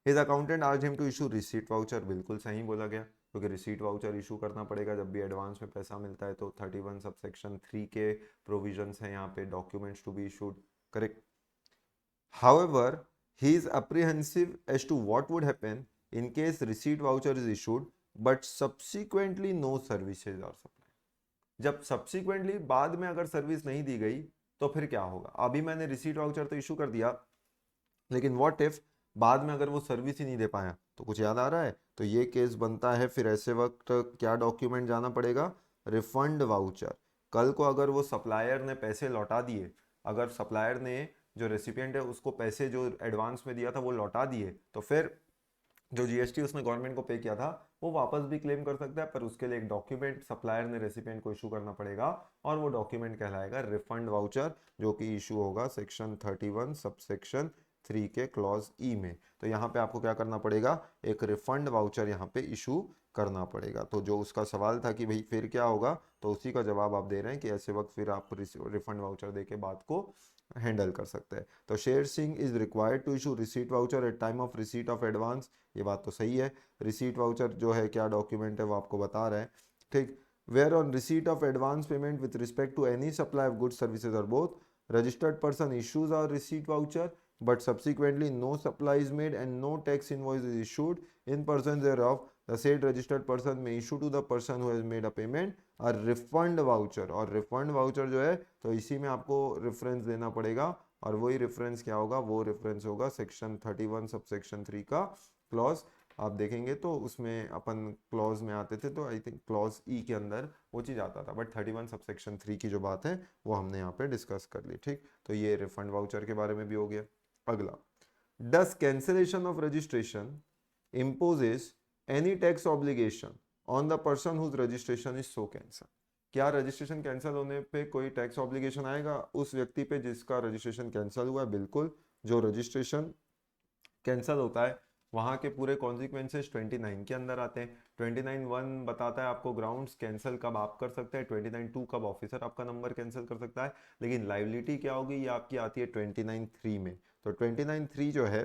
His accountant asked him to issue receipt voucher. बिल्कुल सही बोला गया, क्योंकि रिसीट वाउचर इशू करना पड़ेगा जब भी एडवांस में पैसा मिलता है। तो 31 सबसेक्शन 3 के प्रोविजंस हैं यहाँ पे, documents to be issued. Correct. However, he is apprehensive as to what would happen in case receipt voucher is issued but subsequently no services are supplied. जब सब्सिक्वेंटली बाद में अगर सर्विस नहीं दी गई तो फिर क्या होगा? अभी मैंने रिसीट वाउचर तो इशू कर दिया, लेकिन व्हाट इफ बाद में अगर वो सर्विस ही नहीं दे पाया? तो कुछ याद आ रहा है? तो ये केस बनता है, फिर ऐसे वक्त क्या डॉक्यूमेंट जाना पड़ेगा? Refund voucher. कल को अगर वो सप्लायर ने पैसे लौटा दिए, अगर सप्लायर ने जो रेसिपिएंट है उसको पैसे जो एडवांस में दिया था वो लौटा दिए, तो फिर जो जीएसटी उसने गवर्नमेंट को पे किया था वो वापस भी क्लेम कर सकता है, पर उसके लिए एक डॉक्यूमेंट सप्लायर ने रेसिपिएंट को इशू करना पड़ेगा, और वो डॉक्यूमेंट कहलाएगा रिफंड वाउचर, जो कि इशू होगा सेक्शन 31 सबसेक्शन 3 के क्लॉज ई में। तो यहाँ पे आपको क्या करना पड़ेगा? एक रिफंड वाउचर यहाँ पे इशू करना पड़ेगा। तो जो उसका सवाल था कि भाई फिर क्या होगा, तो उसी का जवाब आप दे रहे हैं कि ऐसे वक्त फिर आप रिफंड वाउचर दे के बात को हैंडल कर सकते हैं। तो Sher Singh is required to issue receipt voucher at time of receipt of advance. ये बात तो सही है। रिसीट वाउचर जो है क्या डॉक्यूमेंट है वो आपको बता रहा है। ठीक। Where on receipt of advance payment with respect to any supply of goods services or both registered person issues a receipt voucher but subsequently no supply is made and no tax invoice is issued in person thereof, the said registered person may issue to the person who has made a payment a refund voucher। और refund voucher जो है तो इसी में आपको रेफरेंस देना पड़ेगा, और वही रेफरेंस क्या होगा? वो रेफरेंस होगा सेक्शन 31 सबसेक्शन 3 का क्लॉज। आप देखेंगे तो उसमें अपन क्लॉज में आते थे, तो आई थिंक क्लॉज ई के अंदर वो चीज़ आता था, बट 31 सबसेक्शन 3 की जो बात है वो हमने यहाँ पे डिस्कस कर ली। ठीक। तो ये रिफंड वाउचर के बारे में भी हो गया। अगला, does cancellation of registration imposes any tax obligation on the person whose registration is so cancelled। क्या रजिस्ट्रेशन कैंसिल होने पे कोई टैक्स ऑब्लिगेशन आएगा उस व्यक्ति पे जिसका रजिस्ट्रेशन कैंसिल हुआ है? बिल्कुल। जो रजिस्ट्रेशन कैंसिल होता है वहाँ के पूरे कॉन्सिक्वेंसेस 29 के अंदर आते हैं। 29(1) बताता है आपको ग्राउंड्स कैंसिल कब आप कर सकते हैं, 29(2) कब ऑफिसर आपका नंबर कैंसिल कर सकता है। लेकिन लाइबिलिटी क्या होगी? ये आपकी आती है 29(3) में। तो 29(3) जो है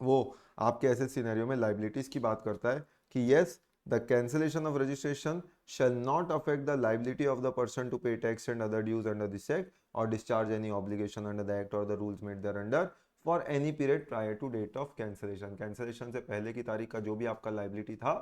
वो आपके ऐसे सिनेरियो में लाइबिलिटीज की बात करता है कि yes the cancellation of registration shall not affect the liability of the person to pay tax and other dues under this act or discharge any obligation under the act or the rules made thereunder for any period prior to date of cancellation। Cancellation से पहले की तारीख का जो भी आपका लाइबिलिटी था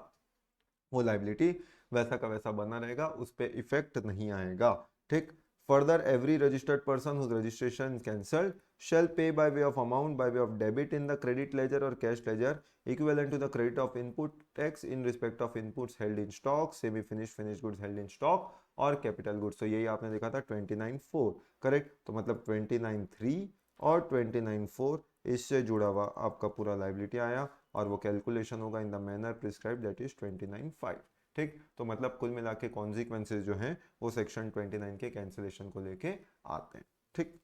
वो लाइबिलिटी वैसा का वैसा बना रहेगा, उस पर इफेक्ट नहीं आएगा। ठीक। Further, every registered person whose registration is cancelled shall pay by way of amount by way of debit in the credit ledger or cash ledger equivalent to the credit of input tax in respect of inputs held in stock, semi-finished finished goods held in stock और capital goods। तो यही आपने देखा था 29(4). करेक्ट। तो मतलब 29(3) और 29(4) इससे जुड़ा हुआ आपका पूरा लाइबिलिटी आया और वो कैलकुलेशन होगा in the manner prescribe that is 29(5). ठीक, तो मतलब कुल मिला के कॉन्सिक्वेंसेज जो हैं वो सेक्शन 29 के कैंसिलेशन को लेके आते हैं। ठीक,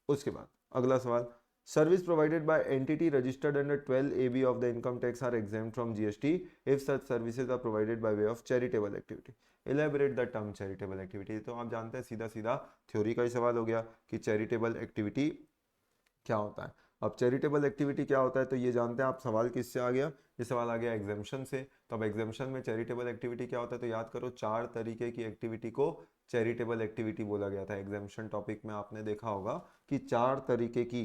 उसके बाद अगला सवाल, service provided by entity registered under 12 AB of the income tax are exempt from GST if such services are provided by way of charitable activity. Elaborate the term charitable activity. तो आप जानते हैं सीधा सीधा थ्योरी का ही सवाल हो गया कि चैरिटेबल एक्टिविटी क्या होता है। अब चैरिटेबल एक्टिविटी क्या होता है तो ये जानते हैं आप। सवाल किससे आ गया, ये सवाल आ गया एग्जाम्शन से। तो अब एग्जाम्शन में चैरिटेबल एक्टिविटी क्या होता है तो याद करो, 4 तरीके की एक्टिविटी को चैरिटेबल एक्टिविटी बोला गया था। एग्जाम्शन टॉपिक में आपने देखा होगा कि 4 तरीके की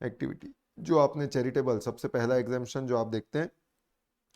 एक्टिविटी जो आपने चैरिटेबल, सबसे पहला एग्जाम्शन जो आप देखते हैं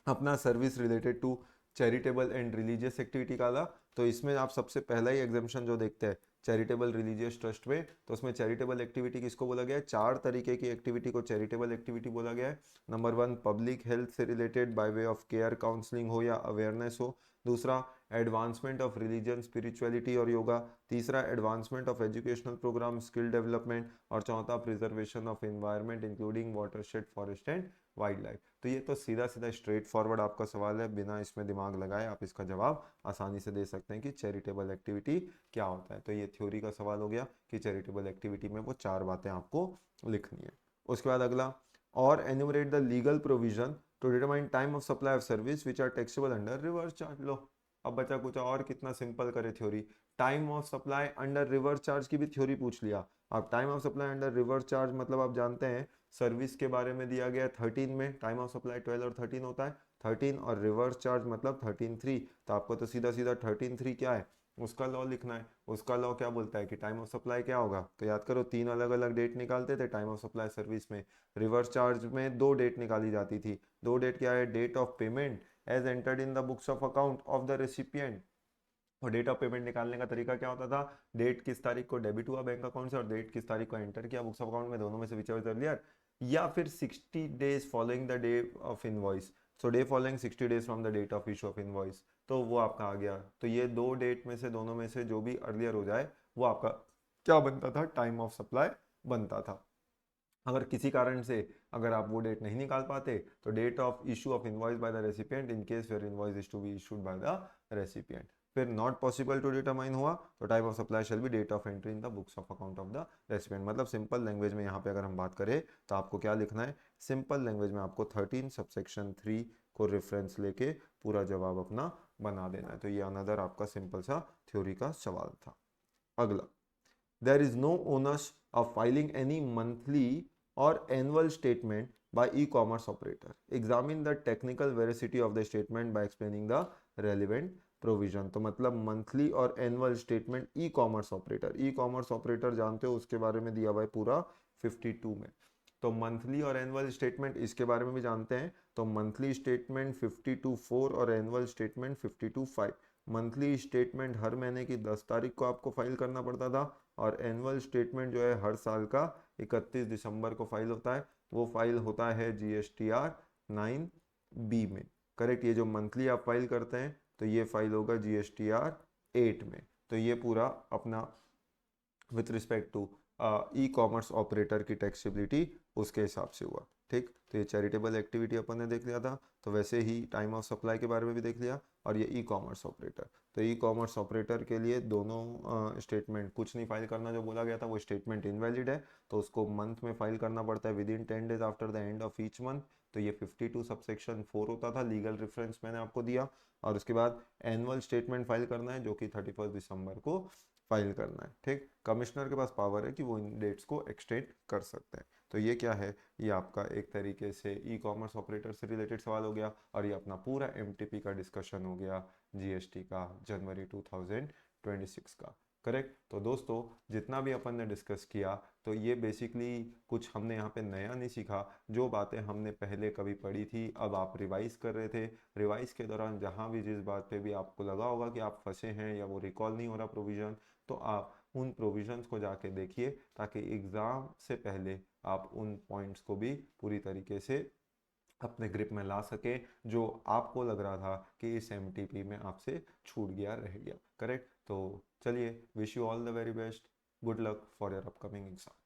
अपना service related to charitable and religious activity का था। तो इसमें आप सबसे पहला ही एग्जाम्शन जो देखते हैं चैरिटेबल रिलीजियस ट्रस्ट में, तो उसमें चैरिटेबल एक्टिविटी किसको बोला गया है, 4 तरीके की एक्टिविटी को चैरिटेबल एक्टिविटी बोला गया है। नंबर 1 पब्लिक हेल्थ से related by way of care, counselling हो या अवेयरनेस हो। दूसरा एडवांसमेंट ऑफ रिलीजन, स्पिरिचुअलिटी और योगा। तीसरा advancement of educational program, skill development. और चौथा preservation of environment including watershed, forest and wildlife. तो ये तो सीधा सीधा स्ट्रेट फॉरवर्ड आपका सवाल है, बिना इसमें दिमाग लगाए आप इसका जवाब आसानी से दे सकते हैं कि चैरिटेबल एक्टिविटी क्या होता है। तो ये थ्योरी का सवाल हो गया कि चैरिटेबल एक्टिविटी में वो 4 बातें आपको लिखनी है। उसके बाद अगला, or enumerate the legal provision to determine time of supply of service which are taxable under reverse charge. लो अब बचा कुछ और कितना सिंपल करे theory. Time of supply under reverse charge की भी थ्योरी पूछ लिया। अब time of supply under reverse charge मतलब आप जानते हैं सर्विस के बारे में दिया गया 13 में, टाइम ऑफ सप्लाई 12 और 13 होता है। 13 और रिवर्स चार्ज मतलब 13(3). तो आपको तो सीधा सीधा 13(3) क्या है उसका लॉ लिखना है। उसका लॉ क्या बोलता है कि टाइम ऑफ सप्लाई क्या होगा, तो याद करो 3 अलग अलग डेट निकालते थे टाइम ऑफ सप्लाई सर्विस में। रिवर्स चार्ज में 2 डेट निकाली जाती थी। 2 डेट क्या है, date of payment as entered in the books of account of the recipient. और डेट ऑफ पेमेंट निकालने का तरीका क्या होता था, डेट किस तारीख को डेबिट हुआ बैंक अकाउंट से और डेट किस तारीख को एंटर किया बुक्स ऑफ अकाउंट में, दोनों में से विच एवर अर्लियर। या फिर 60 days following the day of invoice, so day following 60 days from the date of issue of invoice. तो वो आपका आ गया। तो ये 2 डेट में से दोनों में से जो भी अर्लियर हो जाए वो आपका क्या बनता था, टाइम ऑफ सप्लाई बनता था। अगर किसी कारण से अगर आप वो डेट नहीं निकाल पाते तो date of issue of invoice by the recipient in case where invoice is to be issued by the recipient. फिर नॉट पॉसिबल टू डिटरमाइन हुआ तो type of supply shall be date of entry in the books of account of the recipient. मतलब सिंपल लैंग्वेज में यहाँ पे अगर हम बात करें तो आपको क्या लिखना है, सिंपल लैंग्वेज में आपको 13 सबसेक्शन 3 को रेफरेंस लेके पूरा जवाब अपना बना देना है। तो ये अनदर आपका सिंपल सा थ्योरी का सवाल था। अगला, there is no onus of filing any monthly or annual statement by e-commerce operator. Examine the technical veracity of the statement by explaining the relevant provision. तो मतलब मंथली और एनुअल स्टेटमेंट ई कॉमर्स ऑपरेटर, ई कॉमर्स ऑपरेटर जानते हो उसके बारे में दिया हुआ है पूरा 52 में। तो मंथली और एनुअल स्टेटमेंट इसके बारे में भी जानते हैं। तो मंथली स्टेटमेंट 52(4) और एनुअल स्टेटमेंट 52(5). मंथली स्टेटमेंट हर महीने की 10 तारीख को आपको फाइल करना पड़ता था और एनुअल स्टेटमेंट जो है हर साल का 31 दिसंबर को फाइल होता है। वो फाइल होता है GSTR 9B में। करेक्ट, ये जो मंथली आप फाइल करते हैं तो ये फाइल होगा GSTR 8 में। तो ये पूरा अपना with respect to e commerce operator की टैक्सेबिलिटी उसके हिसाब से हुआ। ठीक, तो ये चैरिटेबल एक्टिविटी अपन ने देख लिया था। तो वैसे ही टाइम ऑफ सप्लाई के बारे में भी देख लिया और ये ई कॉमर्स ऑपरेटर। तो ई कॉमर्स ऑपरेटर के लिए दोनों स्टेटमेंट कुछ नहीं फाइल करना जो बोला गया था, वो स्टेटमेंट इनवैलिड है तो उसको मंथ में फाइल करना पड़ता है with in 10 days after the end of each month. तो ये 52 सबसेक्शन 4 होता था, लीगल रेफरेंस मैंने आपको दिया। और उसके बाद एनुअल स्टेटमेंट फाइल करना है जो कि 31 दिसंबर को फाइल करना है। ठीक, कमिश्नर के पास पावर है कि वो इन डेट्स को एक्सटेंड कर सकते हैं। तो ये क्या है, ये आपका एक तरीके से ई कॉमर्स ऑपरेटर से रिलेटेड सवाल हो गया और ये अपना पूरा एमटीपी का डिस्कशन हो गया जीएसटी का जनवरी 2026 का। करेक्ट। तो दोस्तों जितना भी अपन ने डिस्कस किया तो ये बेसिकली कुछ हमने यहाँ पे नया नहीं सीखा, जो बातें हमने पहले कभी पढ़ी थी अब आप रिवाइज कर रहे थे। रिवाइज के दौरान जहाँ भी जिस बात पे भी आपको लगा होगा कि आप फंसे हैं या वो रिकॉल नहीं हो रहा प्रोविज़न, तो आप उन प्रोविजंस को जाके देखिए ताकि एग्ज़ाम से पहले आप उन पॉइंट्स को भी पूरी तरीके से अपने ग्रिप में ला सके जो आपको लग रहा था कि इस एमटीपी में आपसे छूट गया रह गया। करेक्ट। तो चलिए, wish you all the very best, good luck for your upcoming exam.